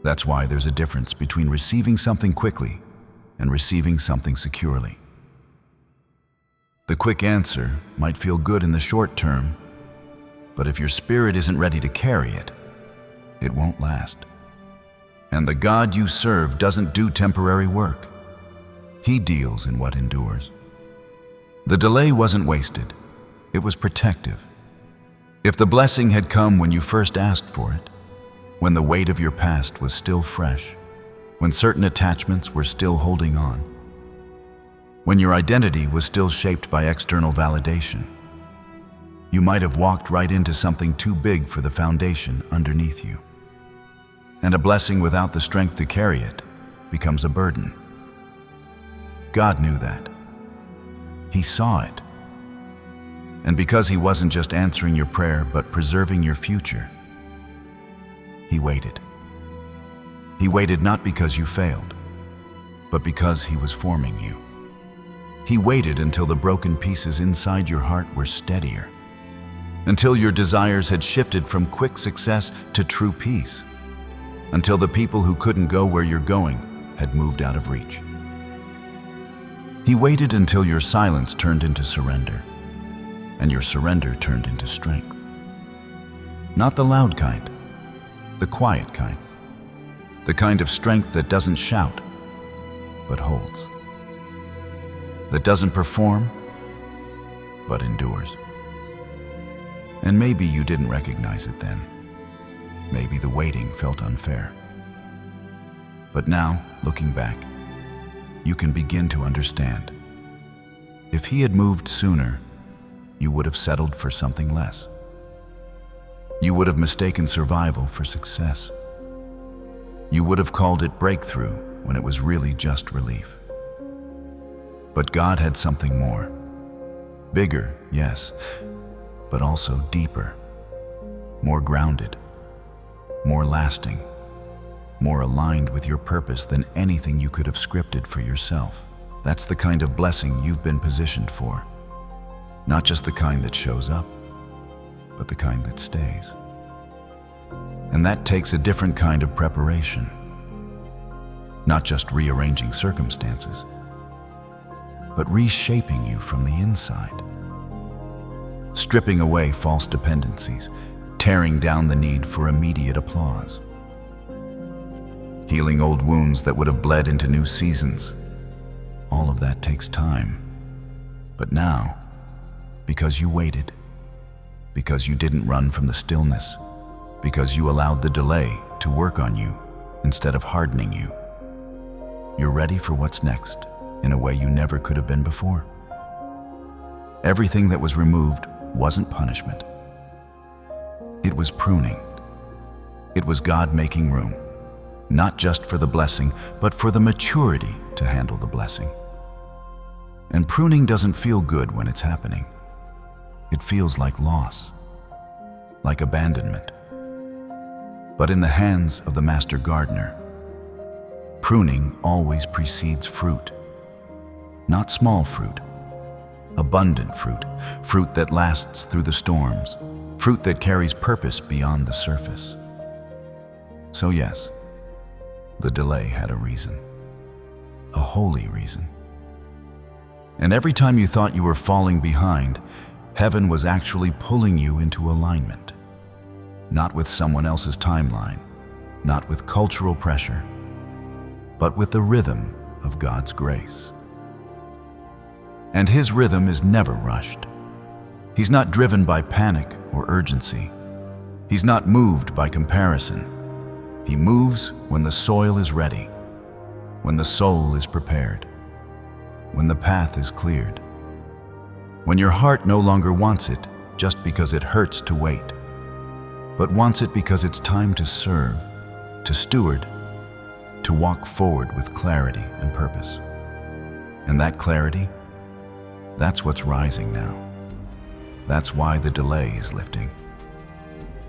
S1: That's why there's a difference between receiving something quickly and receiving something securely. The quick answer might feel good in the short term, but if your spirit isn't ready to carry it, it won't last. And the God you serve doesn't do temporary work. He deals in what endures. The delay wasn't wasted. It was protective. If the blessing had come when you first asked for it, when the weight of your past was still fresh, when certain attachments were still holding on, when your identity was still shaped by external validation, you might have walked right into something too big for the foundation underneath you. And a blessing without the strength to carry it becomes a burden. God knew that. He saw it. And because He wasn't just answering your prayer, but preserving your future, He waited. He waited not because you failed, but because He was forming you. He waited until the broken pieces inside your heart were steadier, until your desires had shifted from quick success to true peace, until the people who couldn't go where you're going had moved out of reach. He waited until your silence turned into surrender, and your surrender turned into strength. Not the loud kind, the quiet kind. The kind of strength that doesn't shout, but holds. That doesn't perform, but endures. And maybe you didn't recognize it then. Maybe the waiting felt unfair. But now, looking back, you can begin to understand. If He had moved sooner, you would have settled for something less. You would have mistaken survival for success. You would have called it breakthrough when it was really just relief. But God had something more. Bigger, yes, but also deeper, more grounded, more lasting, more aligned with your purpose than anything you could have scripted for yourself. That's the kind of blessing you've been positioned for. Not just the kind that shows up, but the kind that stays. And that takes a different kind of preparation. Not just rearranging circumstances, but reshaping you from the inside. Stripping away false dependencies, tearing down the need for immediate applause. Healing old wounds that would have bled into new seasons. All of that takes time. But now, because you waited, because you didn't run from the stillness, because you allowed the delay to work on you instead of hardening you, You're ready for what's next in a way you never could have been before. Everything that was removed wasn't punishment. It was pruning. It was God making room, not just for the blessing, but for the maturity to handle the blessing. And pruning doesn't feel good when it's happening. It feels like loss, like abandonment. But in the hands of the master gardener, pruning always precedes fruit. Not small fruit, abundant fruit, fruit that lasts through the storms, fruit that carries purpose beyond the surface. So yes, the delay had a reason, a holy reason. And every time you thought you were falling behind, heaven was actually pulling you into alignment. Not with someone else's timeline, not with cultural pressure, but with the rhythm of God's grace. And His rhythm is never rushed. He's not driven by panic or urgency. He's not moved by comparison. He moves when the soil is ready, when the soul is prepared, when the path is cleared, when your heart no longer wants it just because it hurts to wait, but wants it because it's time to serve, to steward, to walk forward with clarity and purpose. And that clarity, that's what's rising now. That's why the delay is lifting.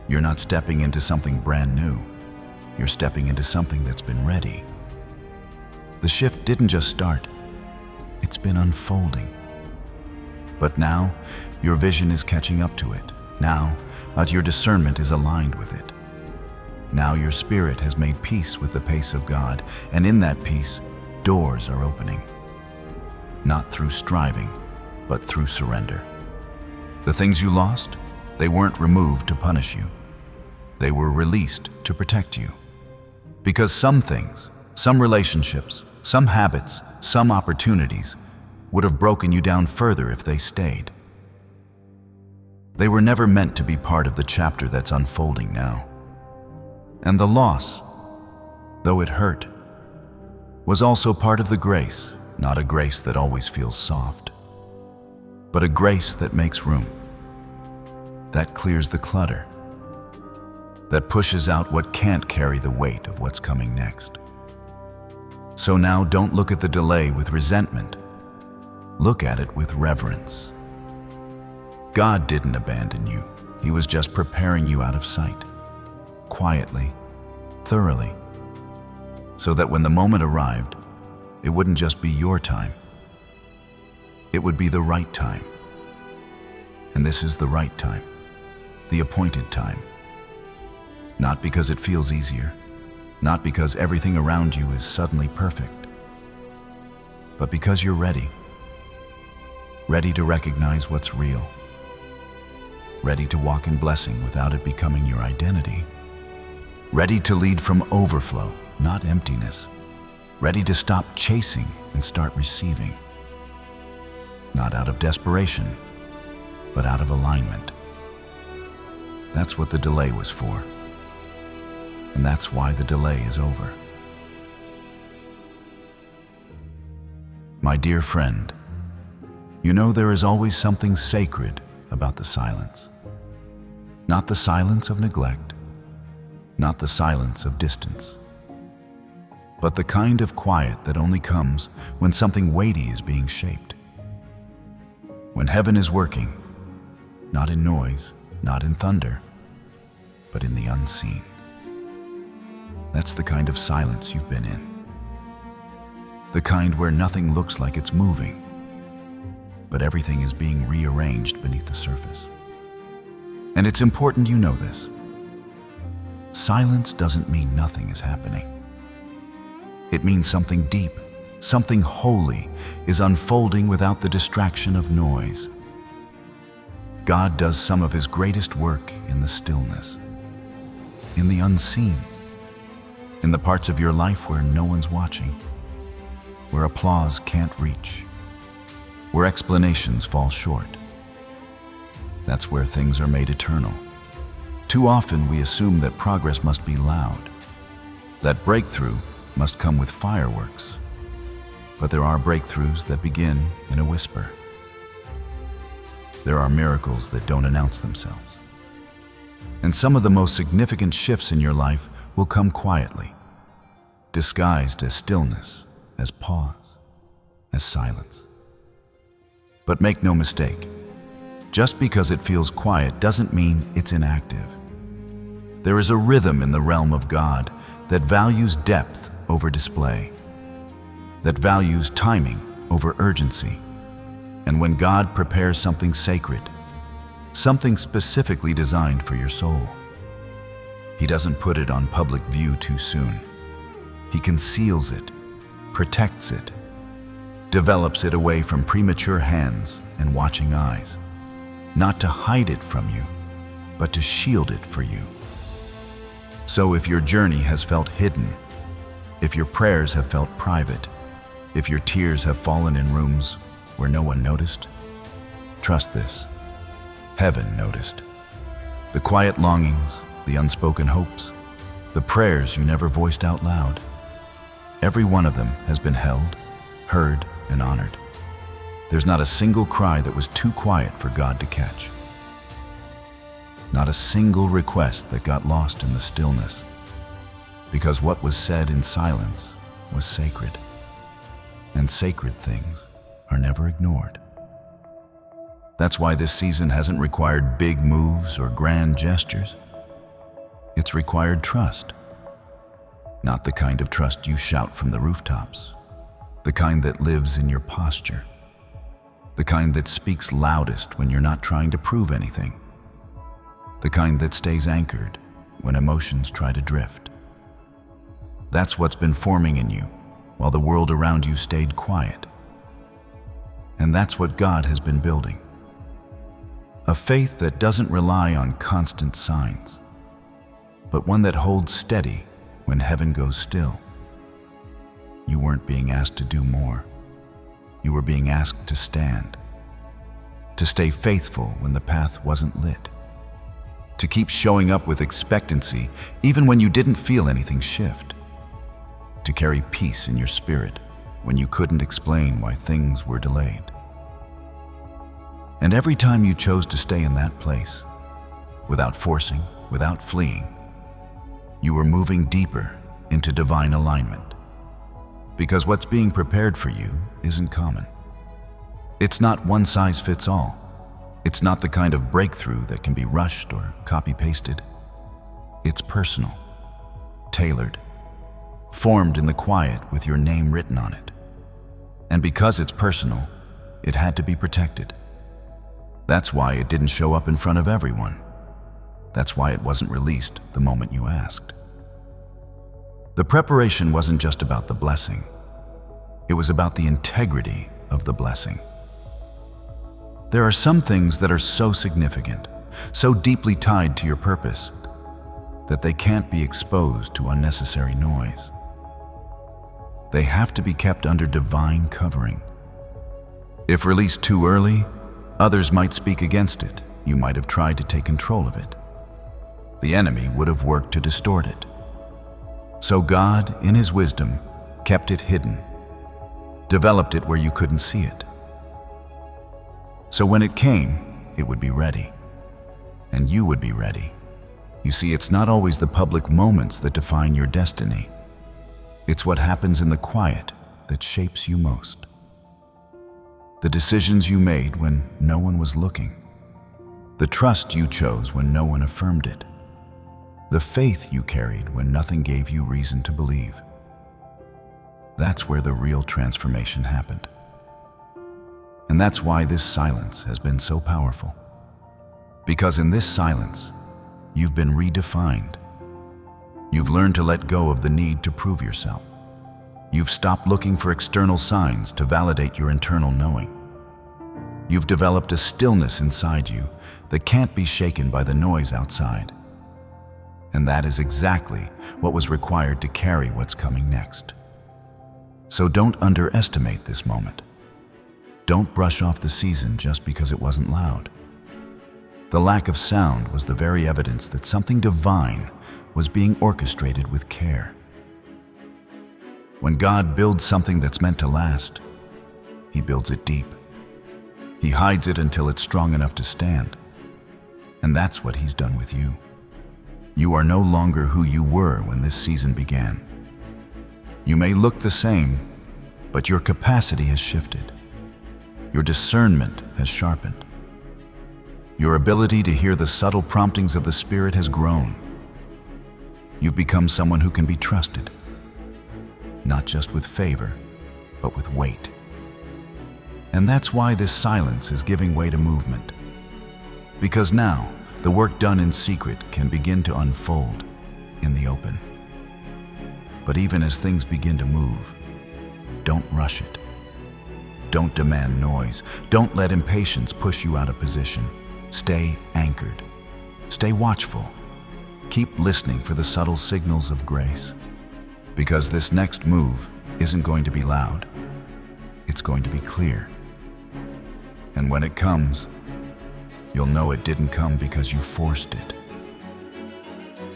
S1: You're not stepping into something brand new. You're stepping into something that's been ready. The shift didn't just start. It's been unfolding. But now, your vision is catching up to it. Now, your discernment is aligned with it. Now your spirit has made peace with the pace of God, and in that peace, doors are opening. Not through striving, but through surrender. The things you lost, they weren't removed to punish you. They were released to protect you. Because some things, some relationships, some habits, some opportunities would have broken you down further if they stayed. They were never meant to be part of the chapter that's unfolding now. And the loss, though it hurt, was also part of the grace, not a grace that always feels soft, but a grace that makes room, that clears the clutter, that pushes out what can't carry the weight of what's coming next. So now don't look at the delay with resentment. Look at it with reverence. God didn't abandon you. He was just preparing you out of sight, quietly, thoroughly, so that when the moment arrived, it wouldn't just be your time. It would be the right time. And this is the right time, the appointed time. Not because it feels easier, not because everything around you is suddenly perfect, but because you're ready. Ready to recognize what's real. Ready to walk in blessing without it becoming your identity. Ready to lead from overflow, not emptiness. Ready to stop chasing and start receiving. Not out of desperation, but out of alignment. That's what the delay was for. And that's why the delay is over. My dear friend, you know there is always something sacred about the silence. Not the silence of neglect, not the silence of distance, but the kind of quiet that only comes when something weighty is being shaped. When heaven is working, not in noise, not in thunder, but in the unseen. That's the kind of silence you've been in. The kind where nothing looks like it's moving, but everything is being rearranged beneath the surface. And it's important you know this. Silence doesn't mean nothing is happening. It means something deep, something holy is unfolding without the distraction of noise. God does some of His greatest work in the stillness, in the unseen, in the parts of your life where no one's watching, where applause can't reach, where explanations fall short. That's where things are made eternal. Too often we assume that progress must be loud, that breakthrough must come with fireworks, But there are breakthroughs that begin in a whisper. There are miracles that don't announce themselves. And some of the most significant shifts in your life will come quietly, disguised as stillness, as pause, as silence. But make no mistake, just because it feels quiet doesn't mean it's inactive. There is a rhythm in the realm of God that values depth over display, that values timing over urgency. And when God prepares something sacred, something specifically designed for your soul, He doesn't put it on public view too soon. He conceals it, protects it, develops it away from premature hands and watching eyes, not to hide it from you, but to shield it for you. So if your journey has felt hidden, if your prayers have felt private, if your tears have fallen in rooms where no one noticed, trust this: heaven noticed. The quiet longings, the unspoken hopes, the prayers you never voiced out loud, every one of them has been held, heard, and honored. There's not a single cry that was too quiet for God to catch. Not a single request that got lost in the stillness, because what was said in silence was sacred. And sacred things are never ignored. That's why this season hasn't required big moves or grand gestures. It's required trust. Not the kind of trust you shout from the rooftops, the kind that lives in your posture, the kind that speaks loudest when you're not trying to prove anything, the kind that stays anchored when emotions try to drift. That's what's been forming in you while the world around you stayed quiet. And that's what God has been building. A faith that doesn't rely on constant signs, but one that holds steady when heaven goes still. You weren't being asked to do more. You were being asked to stand, to stay faithful when the path wasn't lit, to keep showing up with expectancy even when you didn't feel anything shift, to carry peace in your spirit when you couldn't explain why things were delayed. And every time you chose to stay in that place, without forcing, without fleeing, you were moving deeper into divine alignment. Because what's being prepared for you isn't common. It's not one size fits all. It's not the kind of breakthrough that can be rushed or copy-pasted. It's personal, tailored, formed in the quiet with your name written on it. And because it's personal, it had to be protected. That's why it didn't show up in front of everyone. That's why it wasn't released the moment you asked. The preparation wasn't just about the blessing. It was about the integrity of the blessing. There are some things that are so significant, so deeply tied to your purpose, that they can't be exposed to unnecessary noise. They have to be kept under divine covering. If released too early, others might speak against it. You might have tried to take control of it. The enemy would have worked to distort it. So God, in His wisdom, kept it hidden, developed it where you couldn't see it. So when it came, it would be ready, and you would be ready. You see, it's not always the public moments that define your destiny. It's what happens in the quiet that shapes you most. The decisions you made when no one was looking, the trust you chose when no one affirmed it, the faith you carried when nothing gave you reason to believe. That's where the real transformation happened. And that's why this silence has been so powerful. Because in this silence, you've been redefined. You've learned to let go of the need to prove yourself. You've stopped looking for external signs to validate your internal knowing. You've developed a stillness inside you that can't be shaken by the noise outside. And that is exactly what was required to carry what's coming next. So don't underestimate this moment. Don't brush off the season just because it wasn't loud. The lack of sound was the very evidence that something divine was being orchestrated with care. When God builds something that's meant to last, He builds it deep. He hides it until it's strong enough to stand. And that's what He's done with you. You are no longer who you were when this season began. You may look the same, but your capacity has shifted. Your discernment has sharpened. Your ability to hear the subtle promptings of the Spirit has grown. You've become someone who can be trusted, not just with favor, but with weight. And that's why this silence is giving way to movement. Because now, the work done in secret can begin to unfold in the open. But even as things begin to move, don't rush it. Don't demand noise. Don't let impatience push you out of position. Stay anchored. Stay watchful. Keep listening for the subtle signals of grace. Because this next move isn't going to be loud. It's going to be clear. And when it comes, you'll know it didn't come because you forced it.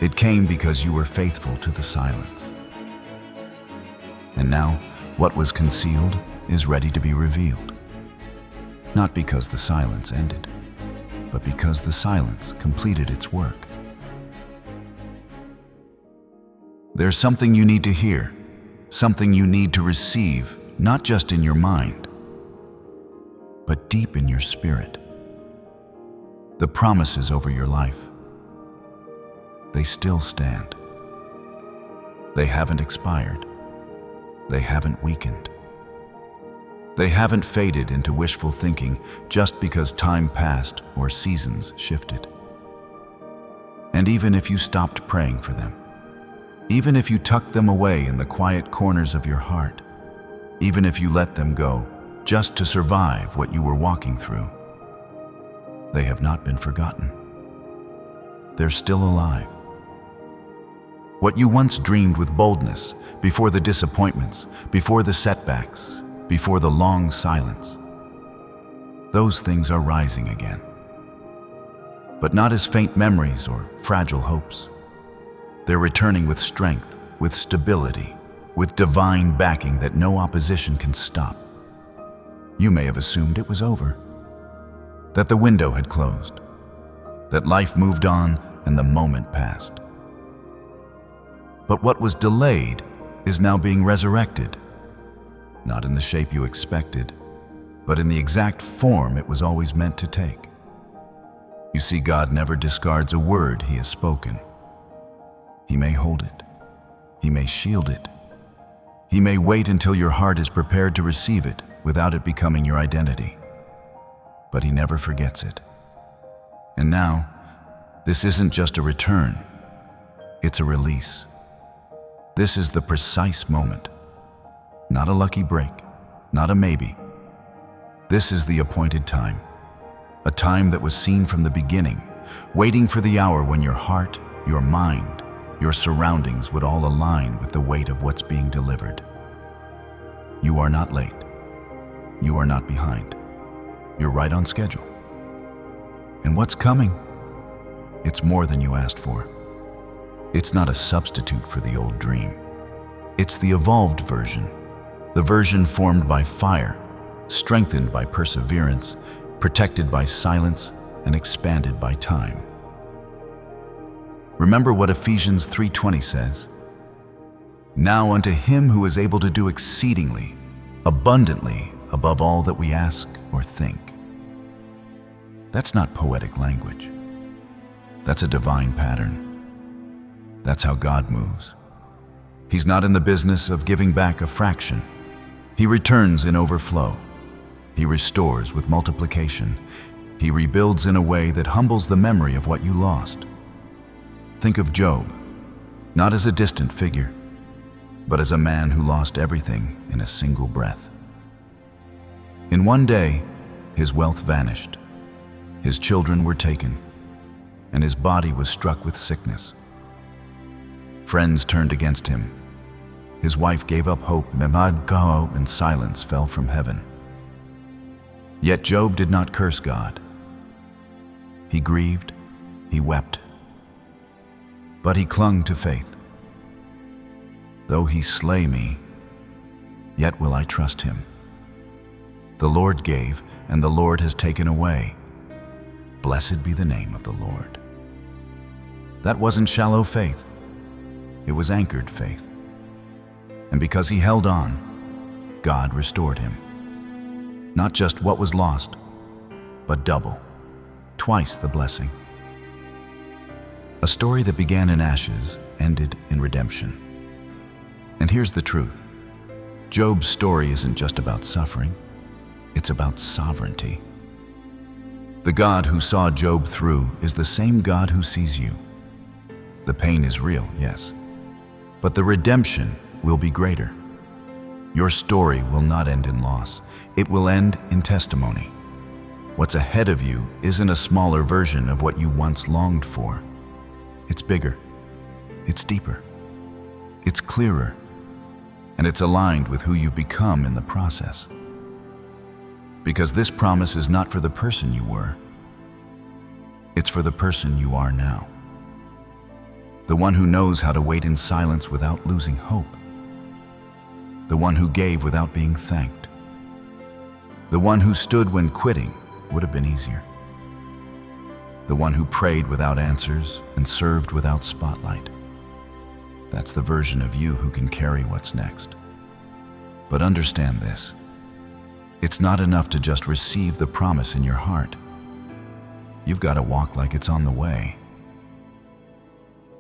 S1: It came because you were faithful to the silence. And now, what was concealed is ready to be revealed. Not because the silence ended, but because the silence completed its work. There's something you need to hear, something you need to receive, not just in your mind, but deep in your spirit. The promises over your life, they still stand. They haven't expired. They haven't weakened. They haven't faded into wishful thinking just because time passed or seasons shifted. And even if you stopped praying for them, even if you tucked them away in the quiet corners of your heart, even if you let them go just to survive what you were walking through, they have not been forgotten. They're still alive. What you once dreamed with boldness, before the disappointments, before the setbacks, before the long silence, those things are rising again. But not as faint memories or fragile hopes. They're returning with strength, with stability, with divine backing that no opposition can stop. You may have assumed it was over, that the window had closed, that life moved on and the moment passed. But what was delayed is now being resurrected, not in the shape you expected, but in the exact form it was always meant to take. You see, God never discards a word He has spoken. He may hold it. He may shield it. He may wait until your heart is prepared to receive it without it becoming your identity. But He never forgets it. And now, this isn't just a return. It's a release. This is the precise moment. Not a lucky break, not a maybe. This is the appointed time. A time that was seen from the beginning, waiting for the hour when your heart, your mind, your surroundings would all align with the weight of what's being delivered. You are not late. You are not behind. You're right on schedule. And what's coming? It's more than you asked for. It's not a substitute for the old dream. It's the evolved version, the version formed by fire, strengthened by perseverance, protected by silence, and expanded by time. Remember what Ephesians 3:20 says? Now unto Him who is able to do exceedingly, abundantly, above all that we ask or think. That's not poetic language. That's a divine pattern. That's how God moves. He's not in the business of giving back a fraction. He returns in overflow. He restores with multiplication. He rebuilds in a way that humbles the memory of what you lost. Think of Job, not as a distant figure, but as a man who lost everything in a single breath. In one day, his wealth vanished, his children were taken, and his body was struck with sickness. Friends turned against him. His wife gave up hope, and silence fell from heaven. Yet Job did not curse God. He grieved, he wept, but he clung to faith. Though He slay me, yet will I trust him. The Lord gave, and the Lord has taken away. Blessed be the name of the Lord. That wasn't shallow faith. It was anchored faith. And because he held on, God restored him. Not just what was lost, but double, twice the blessing. A story that began in ashes ended in redemption. And here's the truth. Job's story isn't just about suffering, it's about sovereignty. The God who saw Job through is the same God who sees you. The pain is real, yes, but the redemption will be greater. Your story will not end in loss. It will end in testimony. What's ahead of you isn't a smaller version of what you once longed for. It's bigger, it's deeper, it's clearer, and it's aligned with who you've become in the process. Because this promise is not for the person you were, it's for the person you are now. The one who knows how to wait in silence without losing hope. The one who gave without being thanked. The one who stood when quitting would have been easier. The one who prayed without answers and served without spotlight. That's the version of you who can carry what's next. But understand this. It's not enough to just receive the promise in your heart. You've got to walk like it's on the way.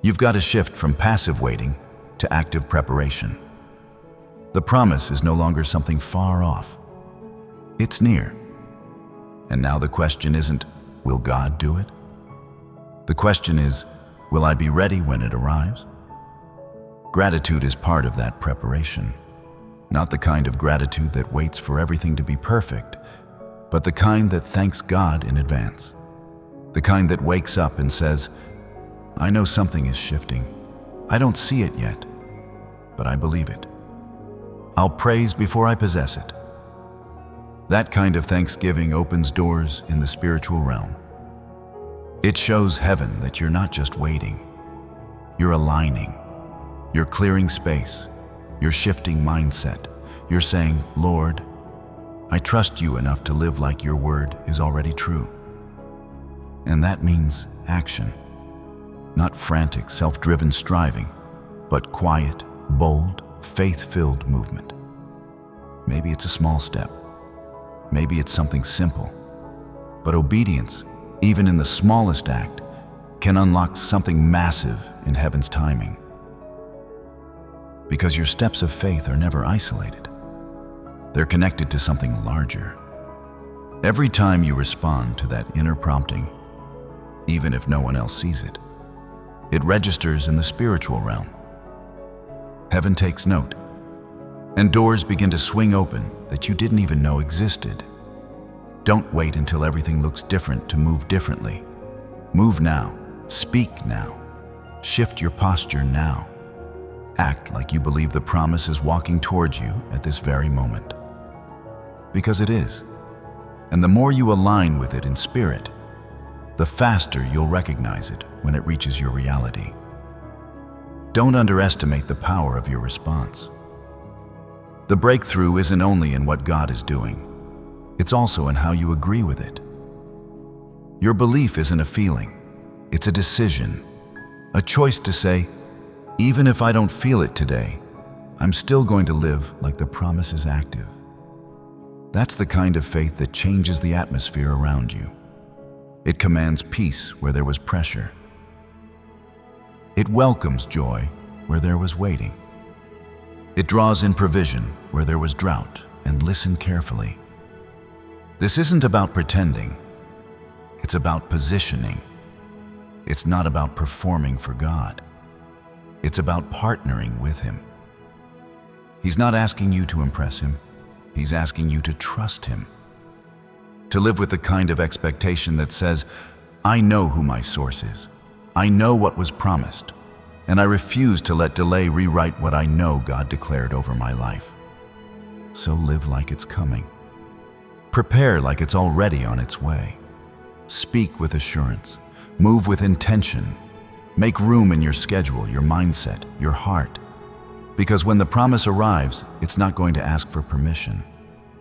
S1: You've got to shift from passive waiting to active preparation. The promise is no longer something far off. It's near. And now the question isn't, will God do it? The question is, will I be ready when it arrives? Gratitude is part of that preparation. Not the kind of gratitude that waits for everything to be perfect, but the kind that thanks God in advance. The kind that wakes up and says, I know something is shifting. I don't see it yet, but I believe it. I'll praise before I possess it. That kind of thanksgiving opens doors in the spiritual realm. It shows heaven that you're not just waiting. You're aligning. You're clearing space. You're shifting mindset. You're saying, Lord, I trust you enough to live like your word is already true. And that means action. Not frantic, self-driven striving, but quiet, bold, faith-filled movement. Maybe it's a small step. Maybe it's something simple. But obedience, even in the smallest act, can unlock something massive in heaven's timing. Because your steps of faith are never isolated. They're connected to something larger. Every time you respond to that inner prompting, even if no one else sees it, it registers in the spiritual realm. Heaven takes note, and doors begin to swing open that you didn't even know existed. Don't wait until everything looks different to move differently. Move now, speak now, shift your posture now. Act like you believe the promise is walking towards you at this very moment. Because it is. And the more you align with it in spirit, the faster you'll recognize it when it reaches your reality. Don't underestimate the power of your response. The breakthrough isn't only in what God is doing, it's also in how you agree with it. Your belief isn't a feeling, it's a decision, a choice to say, even if I don't feel it today, I'm still going to live like the promise is active. That's the kind of faith that changes the atmosphere around you. It commands peace where there was pressure. It welcomes joy where there was waiting. It draws in provision where there was drought, and listen carefully. This isn't about pretending. It's about positioning. It's not about performing for God. It's about partnering with Him. He's not asking you to impress Him. He's asking you to trust Him. To live with the kind of expectation that says, I know who my source is. I know what was promised. And I refuse to let delay rewrite what I know God declared over my life. So live like it's coming. Prepare like it's already on its way. Speak with assurance. Move with intention. Make room in your schedule, your mindset, your heart. Because when the promise arrives, it's not going to ask for permission.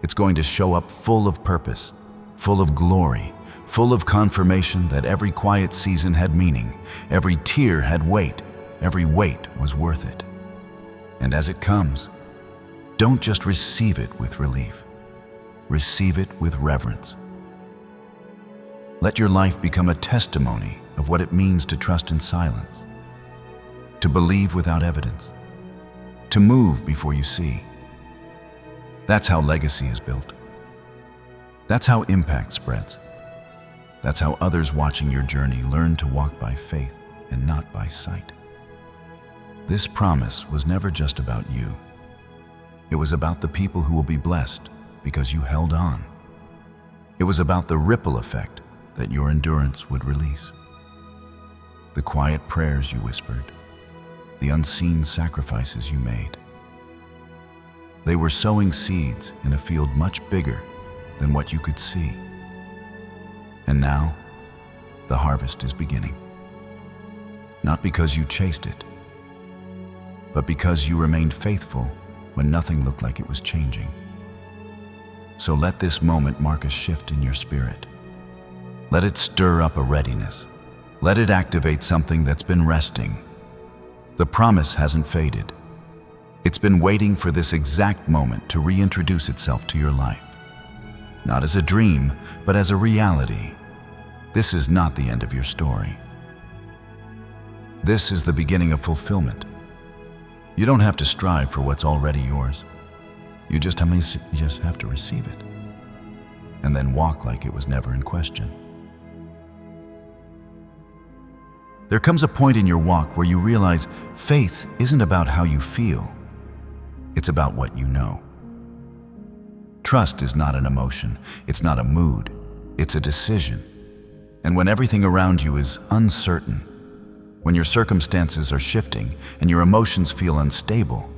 S1: It's going to show up full of purpose, full of glory, full of confirmation that every quiet season had meaning, every tear had weight, every weight was worth it. And as it comes, don't just receive it with relief. Receive it with reverence. Let your life become a testimony of what it means to trust in silence, to believe without evidence, to move before you see. That's how legacy is built. That's how impact spreads. That's how others watching your journey learn to walk by faith and not by sight. This promise was never just about you. It was about the people who will be blessed because you held on. It was about the ripple effect that your endurance would release. The quiet prayers you whispered, the unseen sacrifices you made. They were sowing seeds in a field much bigger than what you could see. And now, the harvest is beginning. Not because you chased it, but because you remained faithful when nothing looked like it was changing. So let this moment mark a shift in your spirit. Let it stir up a readiness. Let it activate something that's been resting. The promise hasn't faded. It's been waiting for this exact moment to reintroduce itself to your life. Not as a dream, but as a reality. This is not the end of your story. This is the beginning of fulfillment. You don't have to strive for what's already yours. You just have to receive it, and then walk like it was never in question. There comes a point in your walk where you realize faith isn't about how you feel. It's about what you know. Trust is not an emotion. It's not a mood. It's a decision. And when everything around you is uncertain, when your circumstances are shifting and your emotions feel unstable,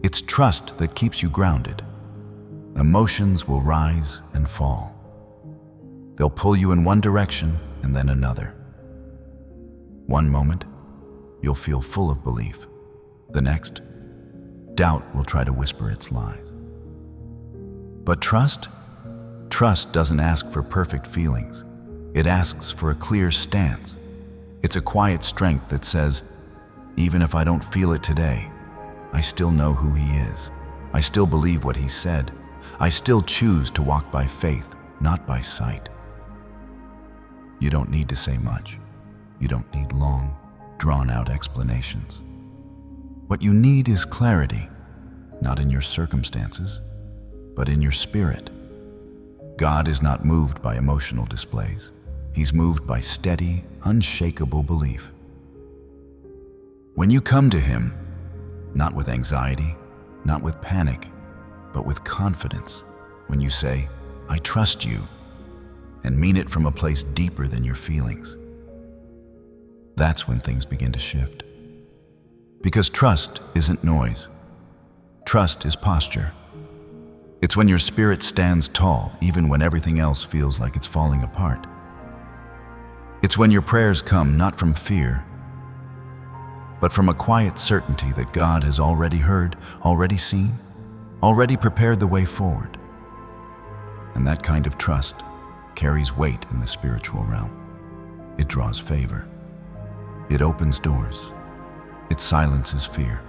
S1: it's trust that keeps you grounded. Emotions will rise and fall. They'll pull you in one direction and then another. One moment, you'll feel full of belief. The next, doubt will try to whisper its lies. But trust doesn't ask for perfect feelings. It asks for a clear stance. It's a quiet strength that says, even if I don't feel it today, I still know who He is. I still believe what He said. I still choose to walk by faith, not by sight. You don't need to say much. You don't need long, drawn-out explanations. What you need is clarity, not in your circumstances, but in your spirit. God is not moved by emotional displays. He's moved by steady, unshakable belief. When you come to Him, not with anxiety, not with panic, but with confidence, when you say, I trust you, and mean it from a place deeper than your feelings, that's when things begin to shift. Because trust isn't noise. Trust is posture. It's when your spirit stands tall, even when everything else feels like it's falling apart. It's when your prayers come not from fear, but from a quiet certainty that God has already heard, already seen, already prepared the way forward. And that kind of trust carries weight in the spiritual realm. It draws favor. It opens doors. It silences fear.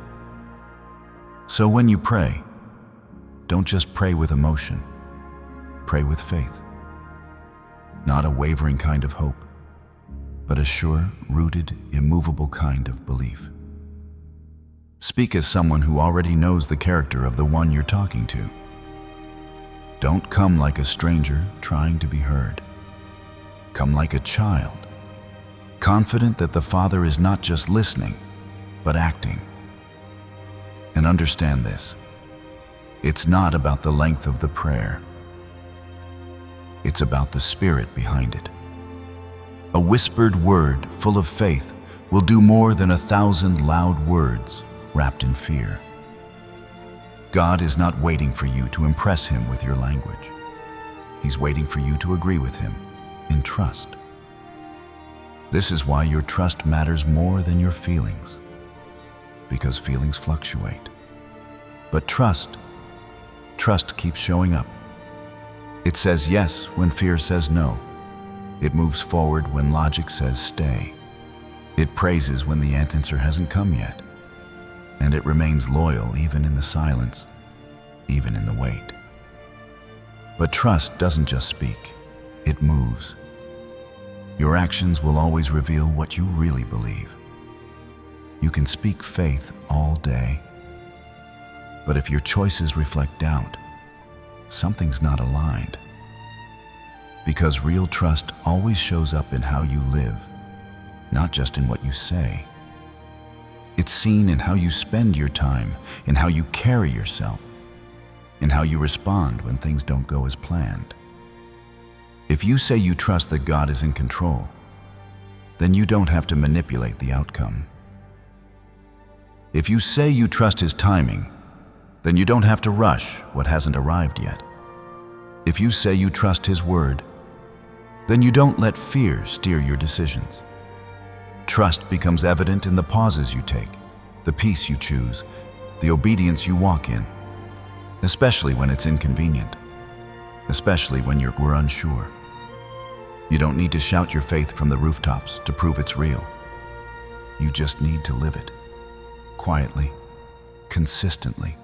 S1: So when you pray, don't just pray with emotion. Pray with faith. Not a wavering kind of hope, but a sure, rooted, immovable kind of belief. Speak as someone who already knows the character of the one you're talking to. Don't come like a stranger trying to be heard. Come like a child, confident that the Father is not just listening, but acting. And understand this, it's not about the length of the prayer. It's about the spirit behind it. A whispered word full of faith will do more than 1,000 loud words wrapped in fear. God is not waiting for you to impress Him with your language. He's waiting for you to agree with Him in trust. This is why your trust matters more than your feelings, because feelings fluctuate. But trust keeps showing up. It says yes when fear says no. It moves forward when logic says stay. It praises when the answer hasn't come yet. And it remains loyal even in the silence, even in the wait. But trust doesn't just speak, it moves. Your actions will always reveal what you really believe. You can speak faith all day, but if your choices reflect doubt, something's not aligned. Because real trust always shows up in how you live, not just in what you say. It's seen in how you spend your time, in how you carry yourself, in how you respond when things don't go as planned. If you say you trust that God is in control, then you don't have to manipulate the outcome. If you say you trust His timing, then you don't have to rush what hasn't arrived yet. If you say you trust His word, then you don't let fear steer your decisions. Trust becomes evident in the pauses you take, the peace you choose, the obedience you walk in, especially when it's inconvenient, especially when we're unsure. You don't need to shout your faith from the rooftops to prove it's real. You just need to live it, quietly, consistently.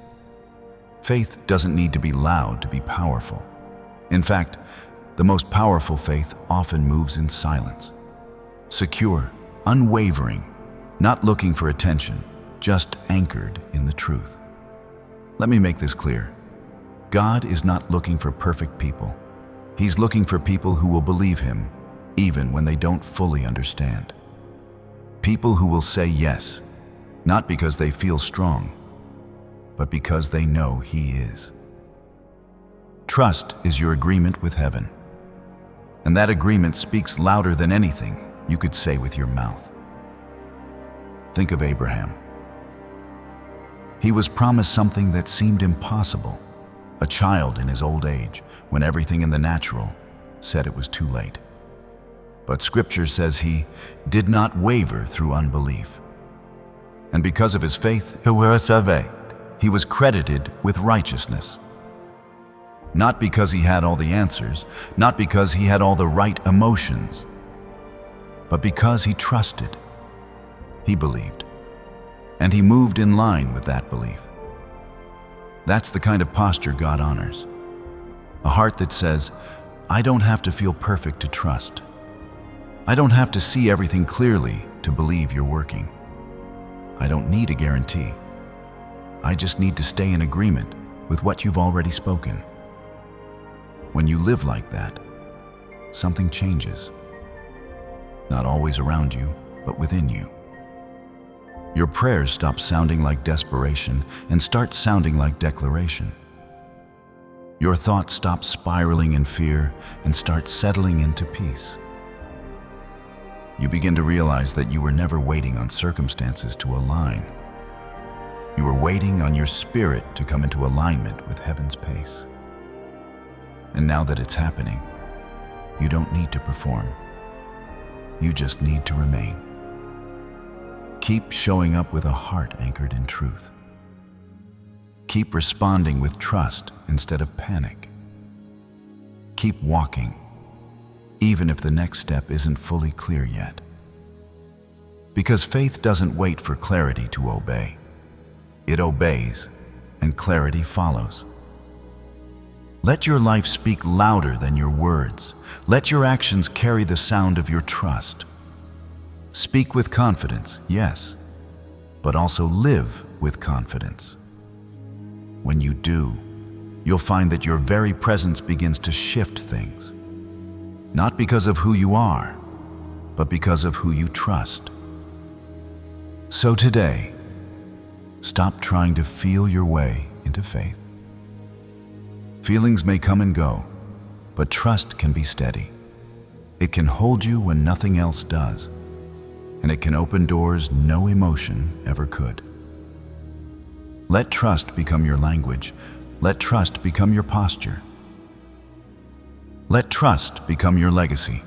S1: Faith doesn't need to be loud to be powerful. In fact, the most powerful faith often moves in silence, secure, unwavering, not looking for attention, just anchored in the truth. Let me make this clear. God is not looking for perfect people. He's looking for people who will believe Him, even when they don't fully understand. People who will say yes, not because they feel strong, but because they know He is. Trust is your agreement with heaven, and that agreement speaks louder than anything you could say with your mouth. Think of Abraham. He was promised something that seemed impossible, a child in his old age, when everything in the natural said it was too late. But Scripture says he did not waver through unbelief. And because of his faith, he was credited with righteousness. Not because he had all the answers, not because he had all the right emotions, but because he trusted. He believed, and he moved in line with that belief. That's the kind of posture God honors. A heart that says, I don't have to feel perfect to trust. I don't have to see everything clearly to believe you're working. I don't need a guarantee. I just need to stay in agreement with what you've already spoken. When you live like that, something changes. Not always around you, but within you. Your prayers stop sounding like desperation and start sounding like declaration. Your thoughts stop spiraling in fear and start settling into peace. You begin to realize that you were never waiting on circumstances to align. You were waiting on your spirit to come into alignment with heaven's pace. And now that it's happening, you don't need to perform. You just need to remain. Keep showing up with a heart anchored in truth. Keep responding with trust instead of panic. Keep walking, even if the next step isn't fully clear yet. Because faith doesn't wait for clarity to obey. It obeys, and clarity follows. Let your life speak louder than your words. Let your actions carry the sound of your trust. Speak with confidence, yes, but also live with confidence. When you do, you'll find that your very presence begins to shift things. Not because of who you are, but because of who you trust. So today, stop trying to feel your way into faith. Feelings may come and go, but trust can be steady. It can hold you when nothing else does, and it can open doors no emotion ever could. Let trust become your language. Let trust become your posture. Let trust become your legacy.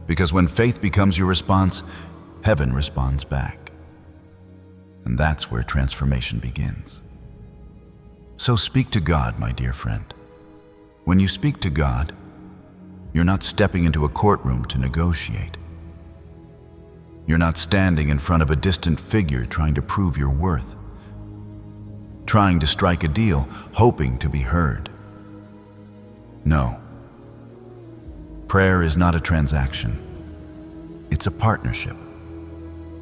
S1: Because when faith becomes your response, heaven responds back. And that's where transformation begins. So speak to God, my dear friend. When you speak to God, you're not stepping into a courtroom to negotiate. You're not standing in front of a distant figure trying to prove your worth, trying to strike a deal, hoping to be heard. No. Prayer is not a transaction. It's a partnership.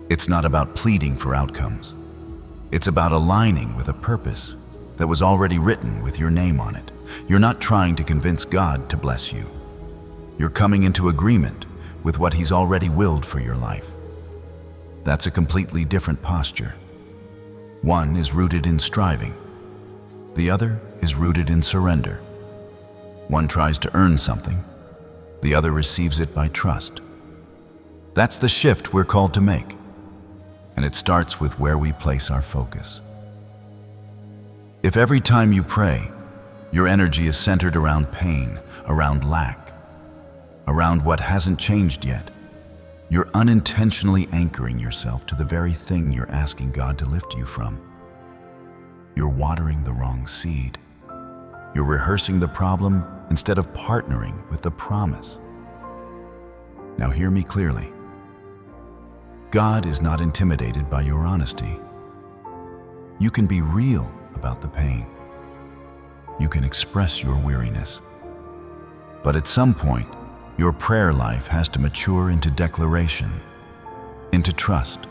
S1: It's not about pleading for outcomes. It's about aligning with a purpose that was already written with your name on it. You're not trying to convince God to bless you. You're coming into agreement with what He's already willed for your life. That's a completely different posture. One is rooted in striving. The other is rooted in surrender. One tries to earn something. The other receives it by trust. That's the shift we're called to make. And it starts with where we place our focus. If every time you pray, your energy is centered around pain, around lack, around what hasn't changed yet, you're unintentionally anchoring yourself to the very thing you're asking God to lift you from. You're watering the wrong seed. You're rehearsing the problem instead of partnering with the promise. Now hear me clearly. God is not intimidated by your honesty. You can be real about the pain. You can express your weariness. But at some point, your prayer life has to mature into declaration, into trust,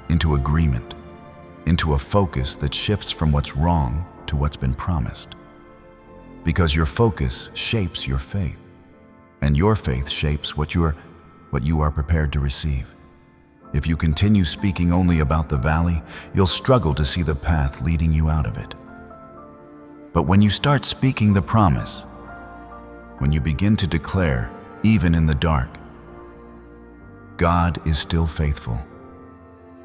S1: into agreement, into a focus that shifts from what's wrong to what's been promised. Because your focus shapes your faith, and your faith shapes what you are prepared to receive. If you continue speaking only about the valley, you'll struggle to see the path leading you out of it. But when you start speaking the promise, when you begin to declare, even in the dark, God is still faithful.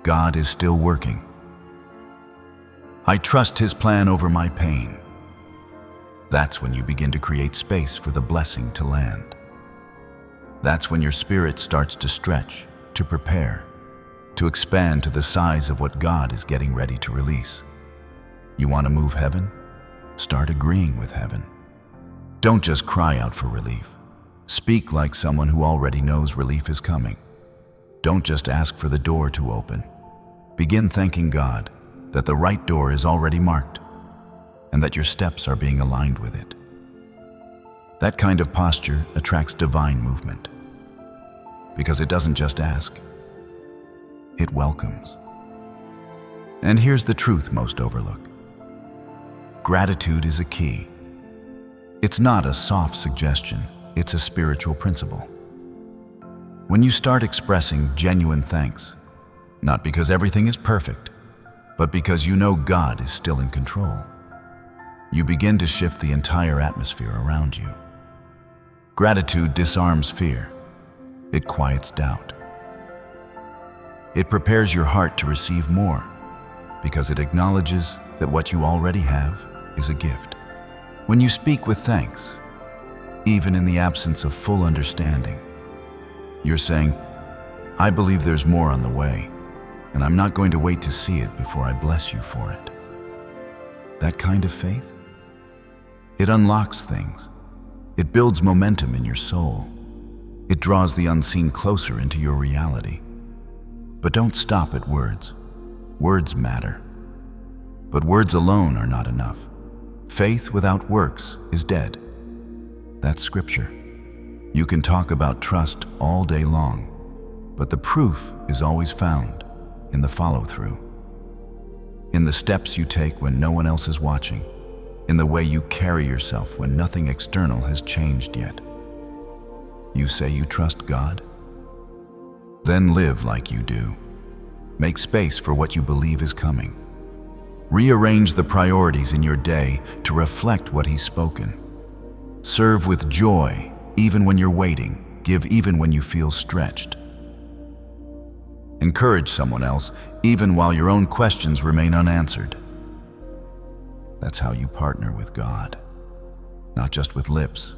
S1: God is still working. I trust His plan over my pain. That's when you begin to create space for the blessing to land. That's when your spirit starts to stretch, to prepare, to expand to the size of what God is getting ready to release. You want to move heaven? Start agreeing with heaven. Don't just cry out for relief. Speak like someone who already knows relief is coming. Don't just ask for the door to open. Begin thanking God that the right door is already marked and that your steps are being aligned with it. That kind of posture attracts divine movement because it doesn't just ask, it welcomes. And here's the truth most overlook. Gratitude is a key. It's not a soft suggestion, it's a spiritual principle. When you start expressing genuine thanks, not because everything is perfect, but because you know God is still in control, you begin to shift the entire atmosphere around you. Gratitude disarms fear. It quiets doubt. It prepares your heart to receive more because it acknowledges that what you already have is a gift. When you speak with thanks, even in the absence of full understanding, you're saying, I believe there's more on the way, and I'm not going to wait to see it before I bless you for it. That kind of faith, it unlocks things. It builds momentum in your soul. It draws the unseen closer into your reality. But don't stop at words. Words matter. But words alone are not enough. Faith without works is dead. That's scripture. You can talk about trust all day long, but the proof is always found in the follow-through. In the steps you take when no one else is watching, in the way you carry yourself when nothing external has changed yet. You say you trust God? Then live like you do. Make space for what you believe is coming. Rearrange the priorities in your day to reflect what He's spoken. Serve with joy even when you're waiting. Give even when you feel stretched. Encourage someone else even while your own questions remain unanswered. That's how you partner with God, not just with lips,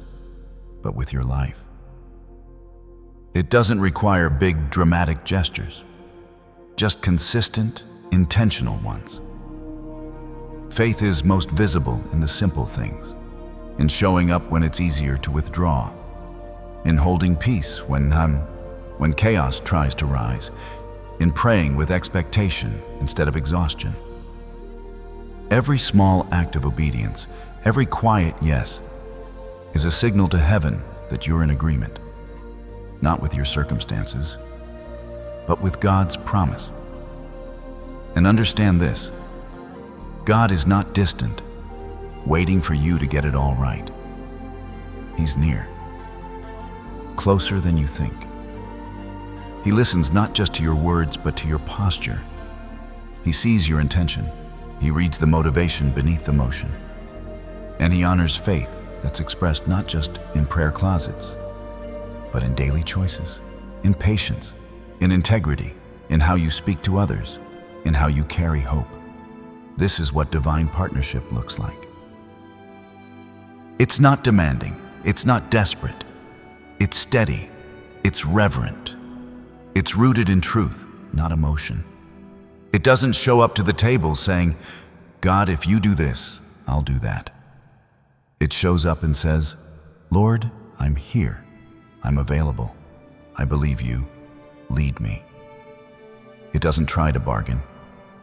S1: but with your life. It doesn't require big, dramatic gestures, just consistent, intentional ones. Faith is most visible in the simple things, in showing up when it's easier to withdraw, in holding peace when chaos tries to rise, in praying with expectation instead of exhaustion. Every small act of obedience, every quiet yes, is a signal to heaven that you're in agreement, not with your circumstances, but with God's promise. And understand this: God is not distant, waiting for you to get it all right. He's near, closer than you think. He listens not just to your words, but to your posture. He sees your intention. He reads the motivation beneath the motion. And he honors faith that's expressed not just in prayer closets, but in daily choices, in patience, in integrity, in how you speak to others, in how you carry hope. This is what divine partnership looks like. It's not demanding, it's not desperate. It's steady, it's reverent. It's rooted in truth, not emotion. It doesn't show up to the table saying, "God, if you do this, I'll do that." It shows up and says, "Lord, I'm here. I'm available. I believe you. Lead me." It doesn't try to bargain.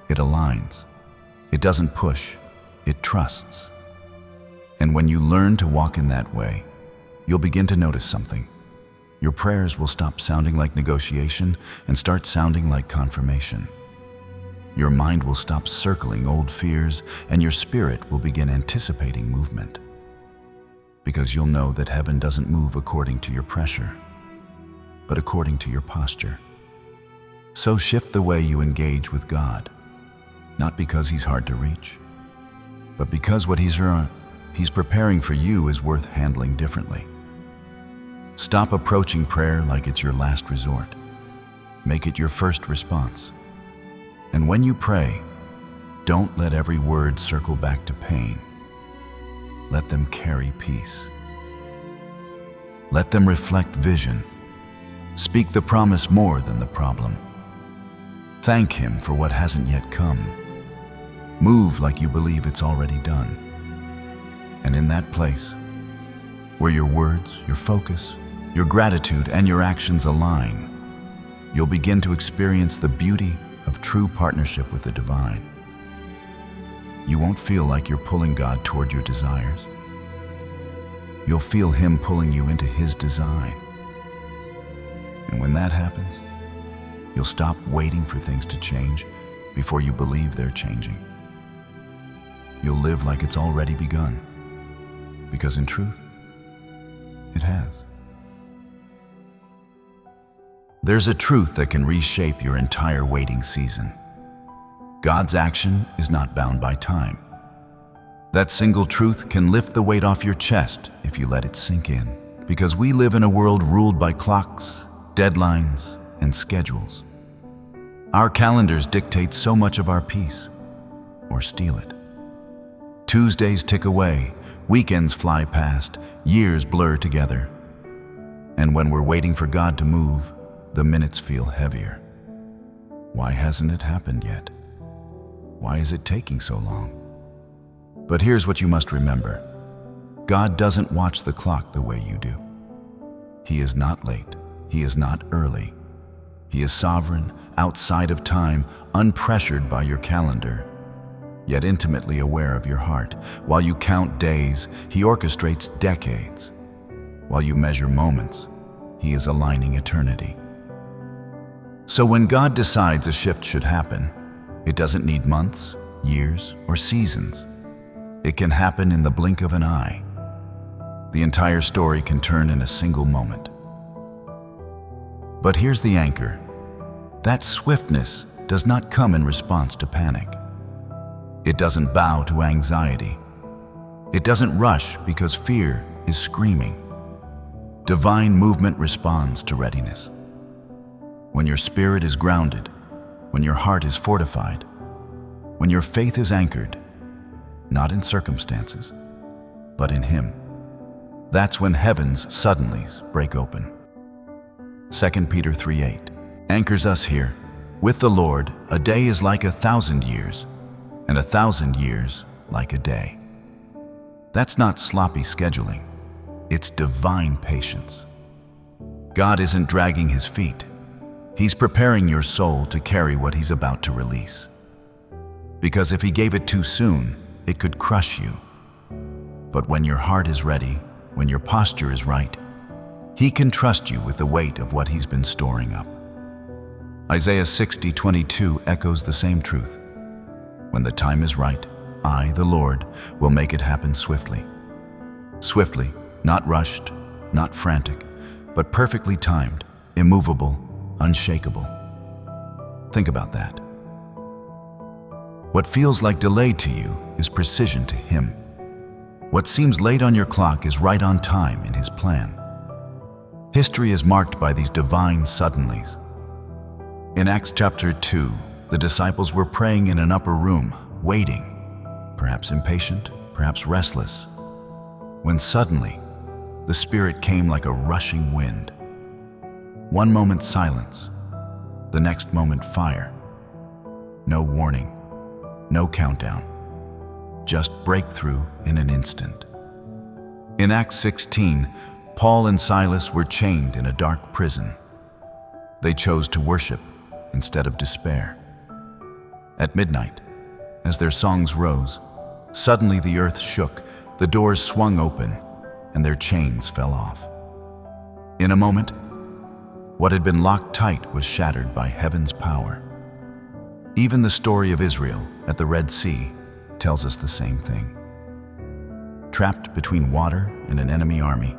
S1: It aligns. It doesn't push. It trusts. And when you learn to walk in that way, you'll begin to notice something. Your prayers will stop sounding like negotiation and start sounding like confirmation. Your mind will stop circling old fears, and your spirit will begin anticipating movement. Because you'll know that heaven doesn't move according to your pressure, but according to your posture. So shift the way you engage with God, not because He's hard to reach, but because what He's preparing for you is worth handling differently. Stop approaching prayer like it's your last resort. Make it your first response. And when you pray, don't let every word circle back to pain. Let them carry peace. Let them reflect vision. Speak the promise more than the problem. Thank Him for what hasn't yet come. Move like you believe it's already done. And in that place, where your words, your focus, your gratitude, and your actions align, you'll begin to experience the beauty of true partnership with the divine. You won't feel like you're pulling God toward your desires. You'll feel Him pulling you into His design. And when that happens, you'll stop waiting for things to change before you believe they're changing. You'll live like it's already begun, because in truth, it has. There's a truth that can reshape your entire waiting season. God's action is not bound by time. That single truth can lift the weight off your chest if you let it sink in, because we live in a world ruled by clocks, deadlines, and schedules. Our calendars dictate so much of our peace, or steal it. Tuesdays tick away, weekends fly past, years blur together. And when we're waiting for God to move, the minutes feel heavier. Why hasn't it happened yet? Why is it taking so long? But here's what you must remember. God doesn't watch the clock the way you do. He is not late. He is not early. He is sovereign, outside of time, unpressured by your calendar, yet intimately aware of your heart. While you count days, He orchestrates decades. While you measure moments, He is aligning eternity. So when God decides a shift should happen, it doesn't need months, years, or seasons. It can happen in the blink of an eye. The entire story can turn in a single moment. But here's the anchor. That swiftness does not come in response to panic. It doesn't bow to anxiety. It doesn't rush because fear is screaming. Divine movement responds to readiness. When your spirit is grounded, when your heart is fortified, when your faith is anchored, not in circumstances, but in Him, that's when heaven's suddenlies break open. 2 Peter 3:8 anchors us here. With the Lord, a day is like 1,000 years, and 1,000 years like a day. That's not sloppy scheduling. It's divine patience. God isn't dragging his feet. He's preparing your soul to carry what he's about to release. Because if he gave it too soon, it could crush you. But when your heart is ready, when your posture is right, he can trust you with the weight of what he's been storing up. Isaiah 60:22 echoes the same truth. When the time is right, I, the Lord, will make it happen swiftly. Swiftly, not rushed, not frantic, but perfectly timed, immovable, unshakable. Think about that. What feels like delay to you is precision to him. What seems late on your clock is right on time in his plan. History is marked by these divine suddenlies. In Acts chapter 2, the disciples were praying in an upper room, waiting, perhaps impatient, perhaps restless, when suddenly the Spirit came like a rushing wind. One moment silence, the next moment fire. No warning, no countdown, just breakthrough in an instant. In Acts 16, Paul and Silas were chained in a dark prison. They chose to worship instead of despair. At midnight, as their songs rose, suddenly the earth shook, the doors swung open, and their chains fell off. In a moment, what had been locked tight was shattered by heaven's power. Even the story of Israel at the Red Sea tells us the same thing. Trapped between water and an enemy army,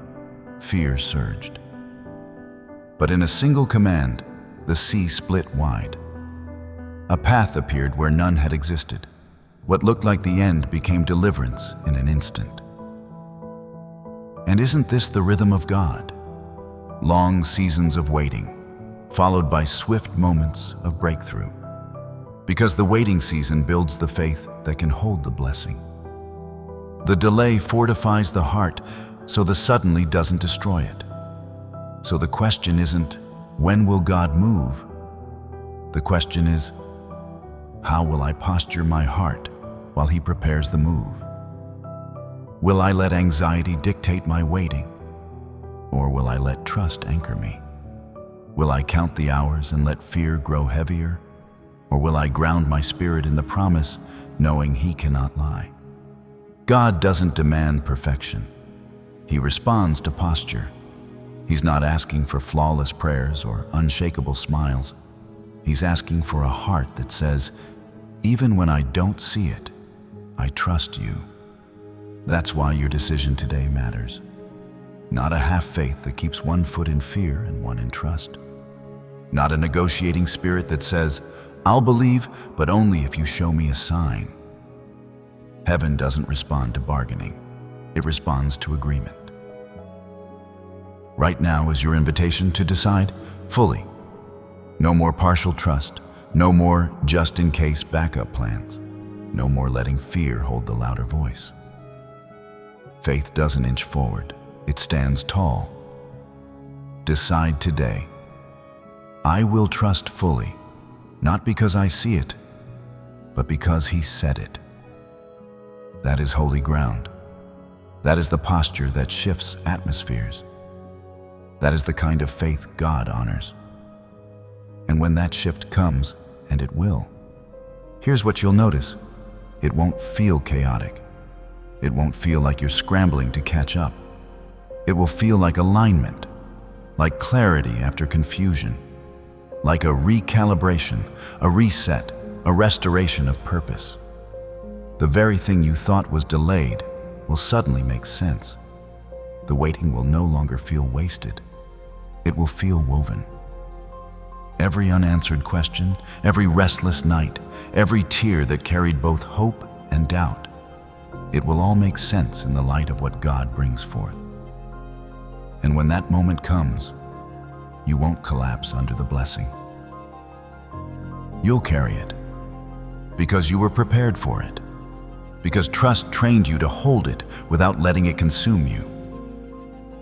S1: fear surged. But in a single command, the sea split wide. A path appeared where none had existed. What looked like the end became deliverance in an instant. And isn't this the rhythm of God? Long seasons of waiting, followed by swift moments of breakthrough. Because the waiting season builds the faith that can hold the blessing. The delay fortifies the heart so the suddenly doesn't destroy it. So the question isn't, when will God move? The question is, how will I posture my heart while he prepares the move? Will I let anxiety dictate my waiting? Or will I let trust anchor me? Will I count the hours and let fear grow heavier? Or will I ground my spirit in the promise, knowing he cannot lie? God doesn't demand perfection. He responds to posture. He's not asking for flawless prayers or unshakable smiles. He's asking for a heart that says, even when I don't see it, I trust you. That's why your decision today matters. Not a half faith that keeps one foot in fear and one in trust. Not a negotiating spirit that says, I'll believe, but only if you show me a sign. Heaven doesn't respond to bargaining. It responds to agreement. Right now is your invitation to decide fully. No more partial trust. No more just-in-case backup plans. No more letting fear hold the louder voice. Faith doesn't inch forward. It stands tall. Decide today. I will trust fully, not because I see it, but because he said it. That is holy ground. That is the posture that shifts atmospheres. That is the kind of faith God honors. And when that shift comes, and it will, here's what you'll notice. It won't feel chaotic. It won't feel like you're scrambling to catch up. It will feel like alignment, like clarity after confusion, like a recalibration, a reset, a restoration of purpose. The very thing you thought was delayed will suddenly make sense. The waiting will no longer feel wasted. It will feel woven. Every unanswered question, every restless night, every tear that carried both hope and doubt, it will all make sense in the light of what God brings forth. And when that moment comes, you won't collapse under the blessing. You'll carry it because you were prepared for it, because trust trained you to hold it without letting it consume you.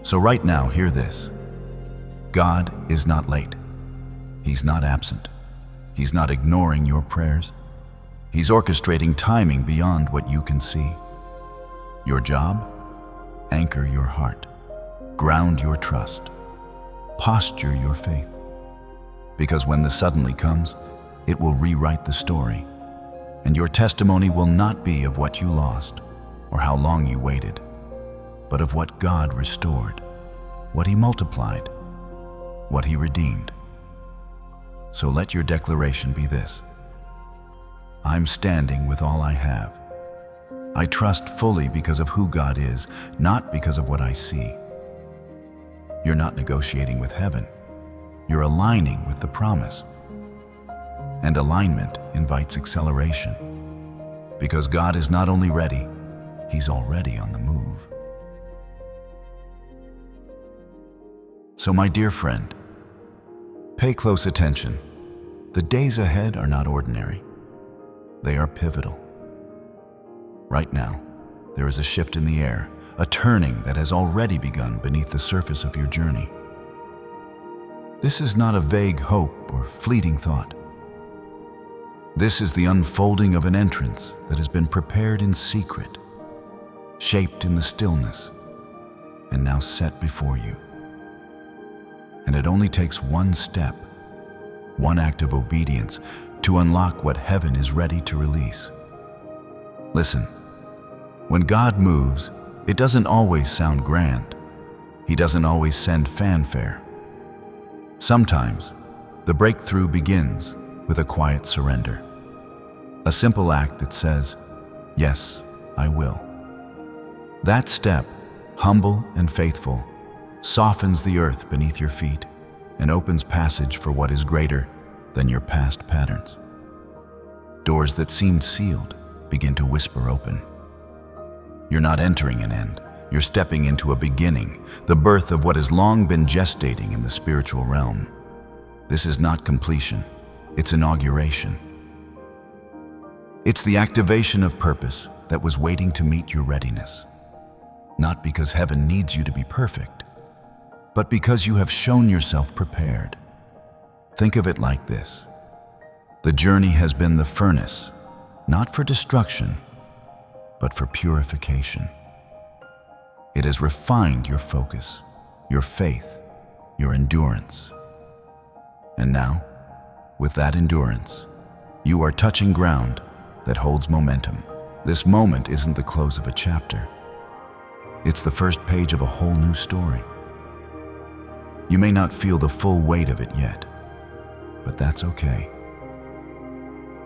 S1: So right now, hear this. God is not late. He's not absent. He's not ignoring your prayers. He's orchestrating timing beyond what you can see. Your job? Anchor your heart. Ground your trust. Posture your faith. Because when the suddenly comes, it will rewrite the story. And your testimony will not be of what you lost or how long you waited, but of what God restored, what He multiplied, what He redeemed. So let your declaration be this: I'm standing with all I have. I trust fully because of who God is, not because of what I see. You're not negotiating with heaven. You're aligning with the promise. And alignment invites acceleration. Because God is not only ready, He's already on the move. So my dear friend, pay close attention. The days ahead are not ordinary. They are pivotal. Right now, there is a shift in the air, a turning that has already begun beneath the surface of your journey. This is not a vague hope or fleeting thought. This is the unfolding of an entrance that has been prepared in secret, shaped in the stillness, and now set before you. And it only takes one step, one act of obedience, to unlock what heaven is ready to release. Listen, when God moves, it doesn't always sound grand. He doesn't always send fanfare. Sometimes, the breakthrough begins with a quiet surrender. A simple act that says, "Yes, I will." That step, humble and faithful, softens the earth beneath your feet and opens passage for what is greater than your past patterns. Doors that seemed sealed begin to whisper open. You're not entering an end. You're stepping into a beginning, the birth of what has long been gestating in the spiritual realm. This is not completion. It's inauguration. It's the activation of purpose that was waiting to meet your readiness. Not because heaven needs you to be perfect, but because you have shown yourself prepared. Think of it like this: the journey has been the furnace, not for destruction, but for purification. It has refined your focus, your faith, your endurance. And now, with that endurance, you are touching ground that holds momentum. This moment isn't the close of a chapter. It's the first page of a whole new story. You may not feel the full weight of it yet, but that's okay.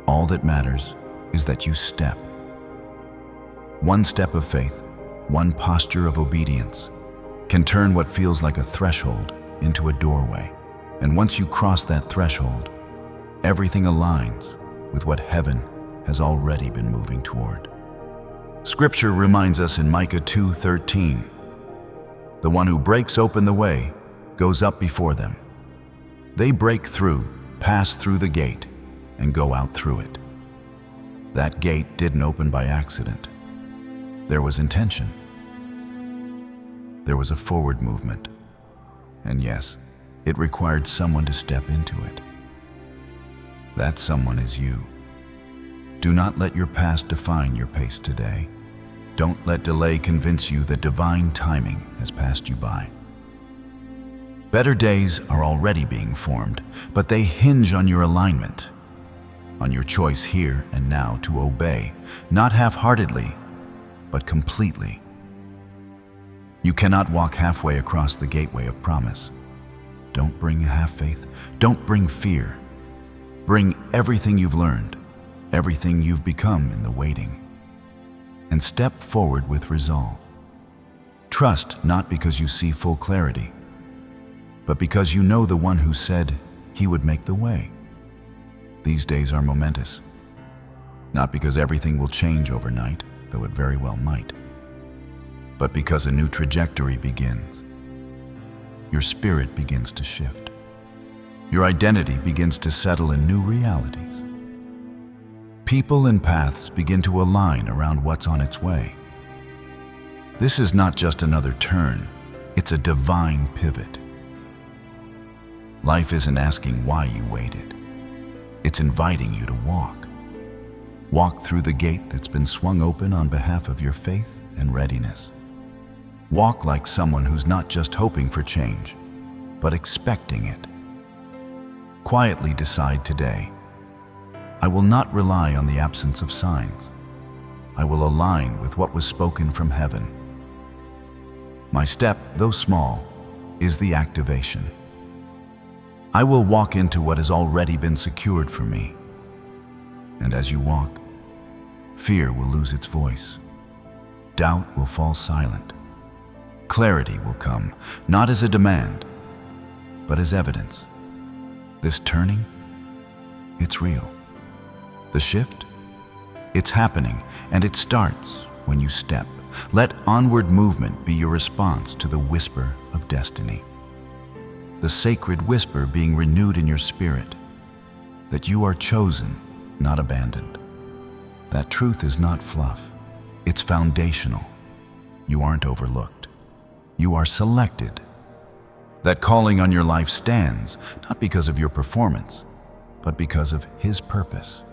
S1: All that matters is that you step. One step of faith, one posture of obedience, can turn what feels like a threshold into a doorway. And once you cross that threshold, everything aligns with what heaven has already been moving toward. Scripture reminds us in Micah 2:13, "The one who breaks open the way goes up before them. They break through, pass through the gate, and go out through it." That gate didn't open by accident. There was intention. There was a forward movement. And yes, it required someone to step into it. That someone is you. Do not let your past define your pace today. Don't let delay convince you that divine timing has passed you by. Better days are already being formed, but they hinge on your alignment, on your choice here and now to obey, not half-heartedly, but completely. You cannot walk halfway across the gateway of promise. Don't bring half-faith. Don't bring fear. Bring everything you've learned, everything you've become in the waiting, and step forward with resolve. Trust not because you see full clarity, but because you know the one who said he would make the way. These days are momentous, not because everything will change overnight, though it very well might, but because a new trajectory begins. Your spirit begins to shift. Your identity begins to settle in new realities. People and paths begin to align around what's on its way. This is not just another turn, it's a divine pivot. Life isn't asking why you waited. It's inviting you to walk. Walk through the gate that's been swung open on behalf of your faith and readiness. Walk like someone who's not just hoping for change, but expecting it. Quietly decide today, I will not rely on the absence of signs. I will align with what was spoken from heaven. My step, though small, is the activation. I will walk into what has already been secured for me. And as you walk, fear will lose its voice. Doubt will fall silent. Clarity will come, not as a demand, but as evidence. This turning, it's real. The shift, it's happening, and it starts when you step. Let onward movement be your response to the whisper of destiny. The sacred whisper being renewed in your spirit, that you are chosen, not abandoned. That truth is not fluff, it's foundational. You aren't overlooked. You are selected. That calling on your life stands, not because of your performance, but because of His purpose.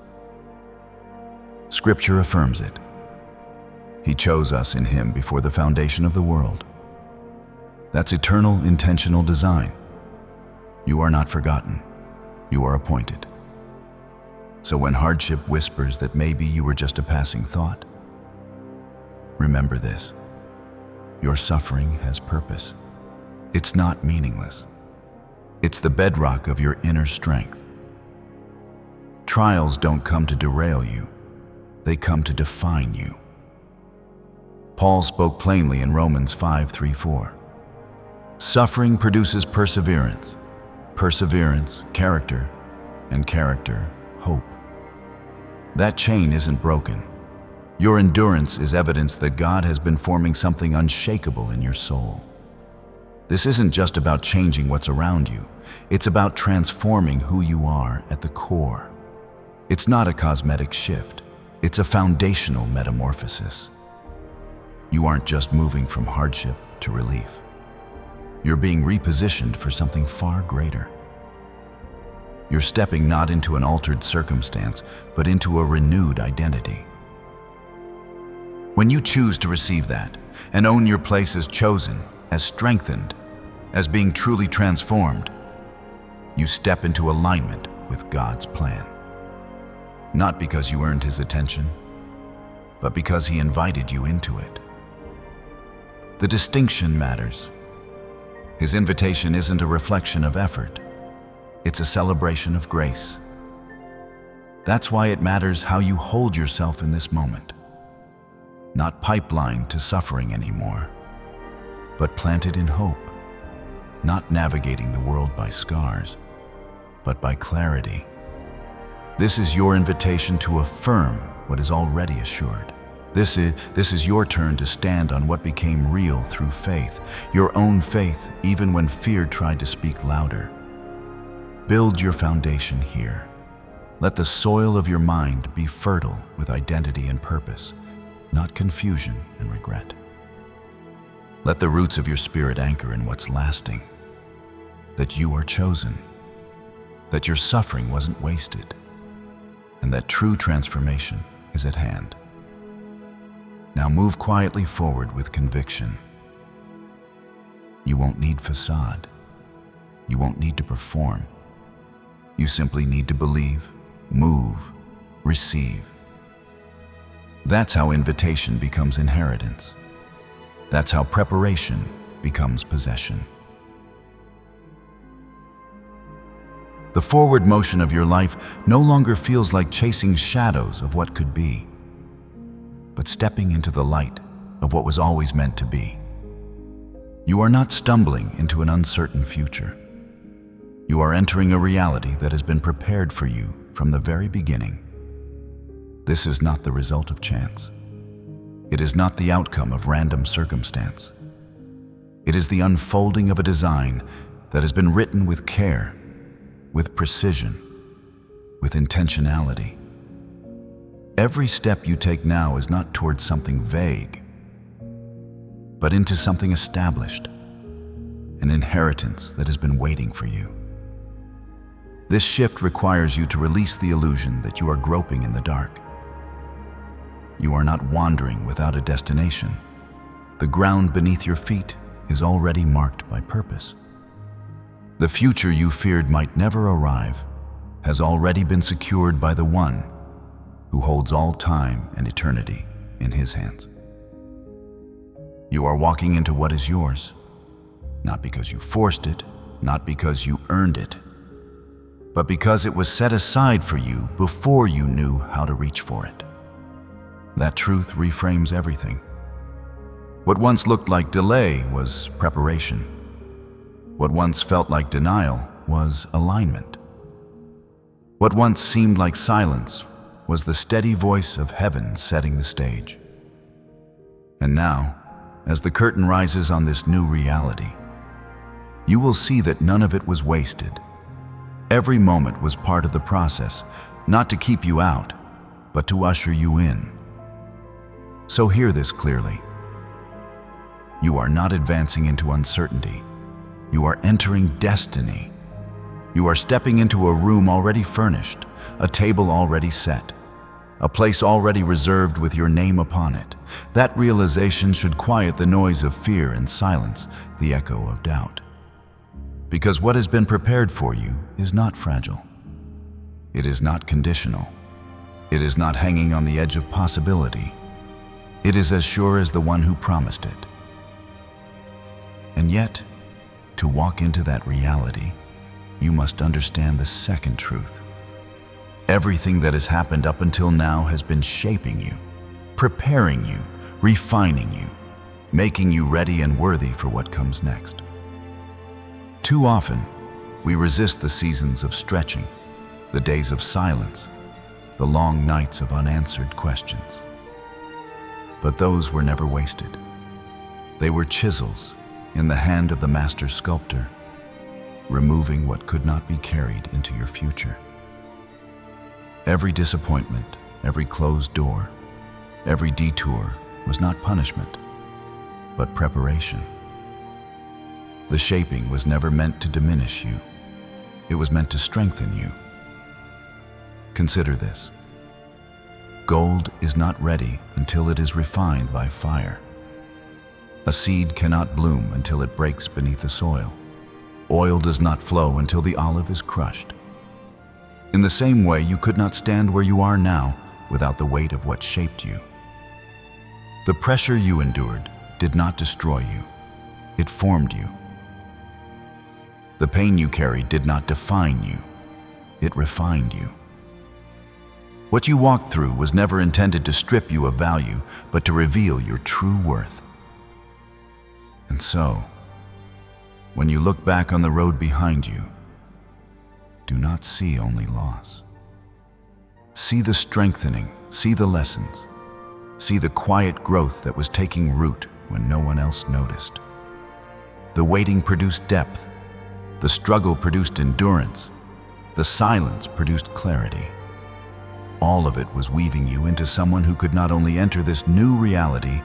S1: Scripture affirms it. He chose us in Him before the foundation of the world. That's eternal, intentional design. You are not forgotten. You are appointed. So when hardship whispers that maybe you were just a passing thought, remember this. Your suffering has purpose. It's not meaningless. It's the bedrock of your inner strength. Trials don't come to derail you. They come to define you. Paul spoke plainly in Romans 5:3-4. Suffering produces perseverance, perseverance, character, and character, hope. That chain isn't broken. Your endurance is evidence that God has been forming something unshakable in your soul. This isn't just about changing what's around you. It's about transforming who you are at the core. It's not a cosmetic shift. It's a foundational metamorphosis. You aren't just moving from hardship to relief. You're being repositioned for something far greater. You're stepping not into an altered circumstance, but into a renewed identity. When you choose to receive that and own your place as chosen, as strengthened, as being truly transformed, you step into alignment with God's plan. Not because you earned His attention, but because He invited you into it. The distinction matters. His invitation isn't a reflection of effort. It's a celebration of grace. That's why it matters how you hold yourself in this moment. Not pipelined to suffering anymore, but planted in hope. Not navigating the world by scars, but by clarity. This is your invitation to affirm what is already assured. This is your turn to stand on what became real through faith, your own faith, even when fear tried to speak louder. Build your foundation here. Let the soil of your mind be fertile with identity and purpose, not confusion and regret. Let the roots of your spirit anchor in what's lasting, that you are chosen, that your suffering wasn't wasted, and that true transformation is at hand. Now move quietly forward with conviction. You won't need facade. You won't need to perform. You simply need to believe, move, receive. That's how invitation becomes inheritance. That's how preparation becomes possession. The forward motion of your life no longer feels like chasing shadows of what could be, but stepping into the light of what was always meant to be. You are not stumbling into an uncertain future. You are entering a reality that has been prepared for you from the very beginning. This is not the result of chance. It is not the outcome of random circumstance. It is the unfolding of a design that has been written with care, with precision, with intentionality. Every step you take now is not towards something vague, but into something established, an inheritance that has been waiting for you. This shift requires you to release the illusion that you are groping in the dark. You are not wandering without a destination. The ground beneath your feet is already marked by purpose. The future you feared might never arrive has already been secured by the one who holds all time and eternity in his hands. You are walking into what is yours, not because you forced it, not because you earned it, but because it was set aside for you before you knew how to reach for it. That truth reframes everything. What once looked like delay was preparation. What once felt like denial was alignment. What once seemed like silence was the steady voice of heaven setting the stage. And now, as the curtain rises on this new reality, you will see that none of it was wasted. Every moment was part of the process, not to keep you out, but to usher you in. So hear this clearly. You are not advancing into uncertainty. You are entering destiny. You are stepping into a room already furnished, a table already set, a place already reserved with your name upon it. That realization should quiet the noise of fear and silence the echo of doubt. Because what has been prepared for you is not fragile. It is not conditional. It is not hanging on the edge of possibility. It is as sure as the one who promised it. And yet, to walk into that reality, you must understand the second truth. Everything that has happened up until now has been shaping you, preparing you, refining you, making you ready and worthy for what comes next. Too often, we resist the seasons of stretching, the days of silence, the long nights of unanswered questions. But those were never wasted. They were chisels in the hand of the master sculptor, removing what could not be carried into your future. Every disappointment, every closed door, every detour was not punishment, but preparation. The shaping was never meant to diminish you. It was meant to strengthen you. Consider this. Gold is not ready until it is refined by fire. A seed cannot bloom until it breaks beneath the soil. Oil does not flow until the olive is crushed. In the same way, you could not stand where you are now without the weight of what shaped you. The pressure you endured did not destroy you. It formed you. The pain you carried did not define you. It refined you. What you walked through was never intended to strip you of value, but to reveal your true worth. And so, when you look back on the road behind you, do not see only loss. See the strengthening, see the lessons, see the quiet growth that was taking root when no one else noticed. The waiting produced depth, the struggle produced endurance, the silence produced clarity. All of it was weaving you into someone who could not only enter this new reality,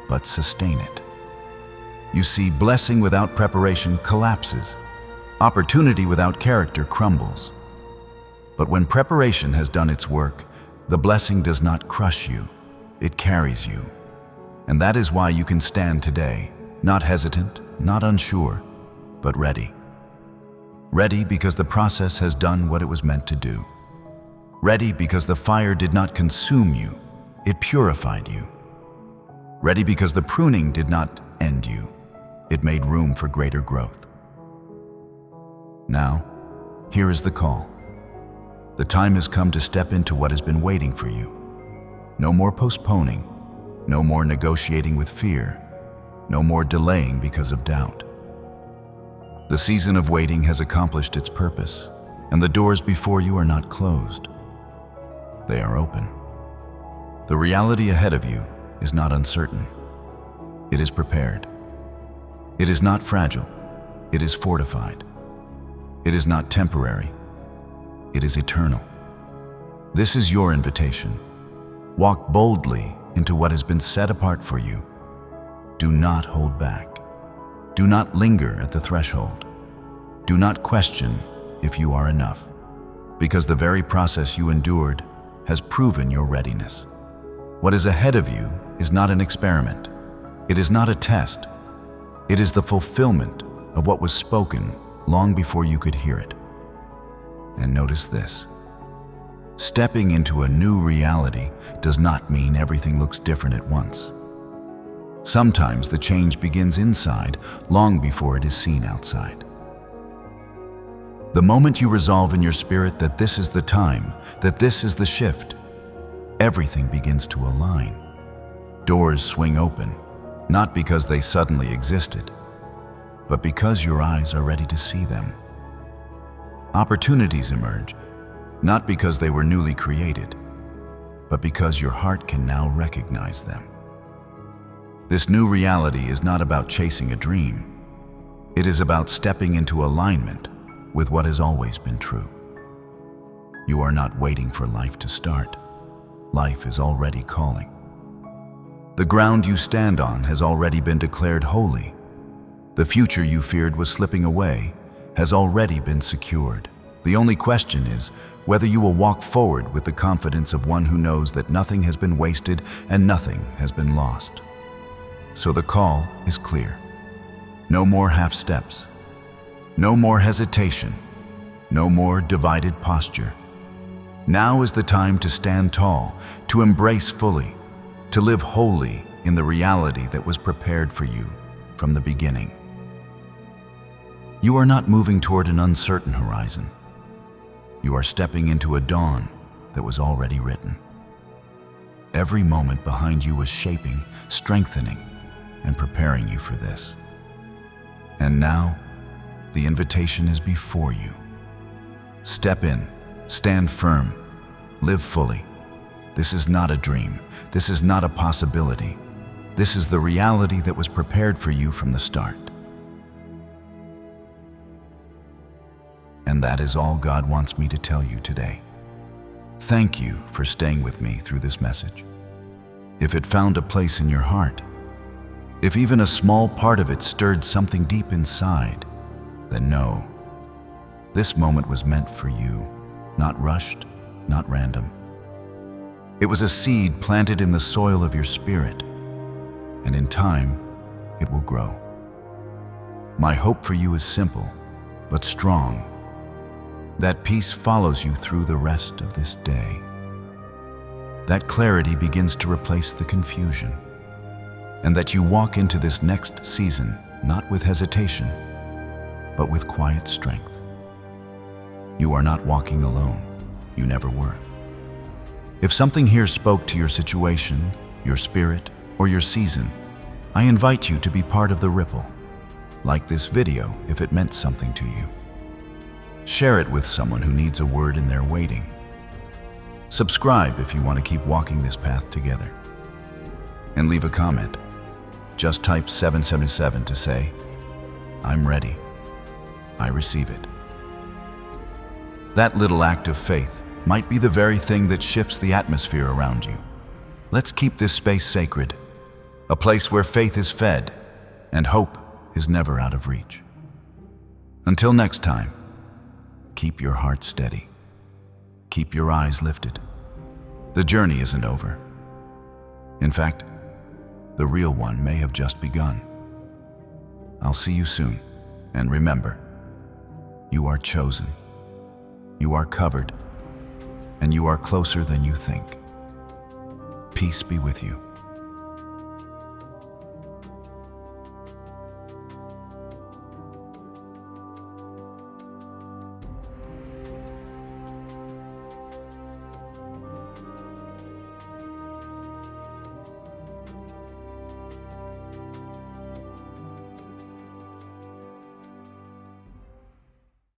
S1: but sustain it. You see, blessing without preparation collapses. Opportunity without character crumbles. But when preparation has done its work, the blessing does not crush you, it carries you. And that is why you can stand today, not hesitant, not unsure, but ready. Ready because the process has done what it was meant to do. Ready because the fire did not consume you, it purified you. Ready because the pruning did not end you, it made room for greater growth. Now, here is the call. The time has come to step into what has been waiting for you. No more postponing, no more negotiating with fear, no more delaying because of doubt. The season of waiting has accomplished its purpose, and the doors before you are not closed. They are open. The reality ahead of you is not uncertain. It is prepared. It is not fragile. It is fortified. It is not temporary. It is eternal. This is your invitation. Walk boldly into what has been set apart for you. Do not hold back. Do not linger at the threshold. Do not question if you are enough, because the very process you endured has proven your readiness. What is ahead of you is not an experiment. It is not a test. It is the fulfillment of what was spoken long before you could hear it. And notice this. Stepping into a new reality does not mean everything looks different at once. Sometimes the change begins inside long before it is seen outside. The moment you resolve in your spirit that this is the time, that this is the shift, everything begins to align. Doors swing open, not because they suddenly existed, but because your eyes are ready to see them. Opportunities emerge, not because they were newly created, but because your heart can now recognize them. This new reality is not about chasing a dream. It is about stepping into alignment with what has always been true. You are not waiting for life to start. Life is already calling. The ground you stand on has already been declared holy. The future you feared was slipping away has already been secured. The only question is whether you will walk forward with the confidence of one who knows that nothing has been wasted and nothing has been lost. So the call is clear. No more half steps. No more hesitation. No more divided posture. Now is the time to stand tall, to embrace fully, to live wholly in the reality that was prepared for you from the beginning. You are not moving toward an uncertain horizon. You are stepping into a dawn that was already written. Every moment behind you was shaping, strengthening, and preparing you for this. And now, the invitation is before you. Step in, stand firm, live fully. This is not a dream. This is not a possibility. This is the reality that was prepared for you from the start. And that is all God wants me to tell you today. Thank you for staying with me through this message. If it found a place in your heart, if even a small part of it stirred something deep inside, then know, this moment was meant for you, not rushed, not random. It was a seed planted in the soil of your spirit, and in time, it will grow. My hope for you is simple, but strong. That peace follows you through the rest of this day. That clarity begins to replace the confusion, and that you walk into this next season not with hesitation, but with quiet strength. You are not walking alone. You never were. If something here spoke to your situation, your spirit, or your season, I invite you to be part of the ripple. Like this video if it meant something to you. Share it with someone who needs a word in their waiting. Subscribe if you want to keep walking this path together. And leave a comment. Just type 777 to say, I'm ready. I receive it. That little act of faith might be the very thing that shifts the atmosphere around you. Let's keep this space sacred, a place where faith is fed and hope is never out of reach. Until next time, keep your heart steady. Keep your eyes lifted. The journey isn't over. In fact, the real one may have just begun. I'll see you soon, and remember, you are chosen, you are covered, and you are closer than you think. Peace be with you.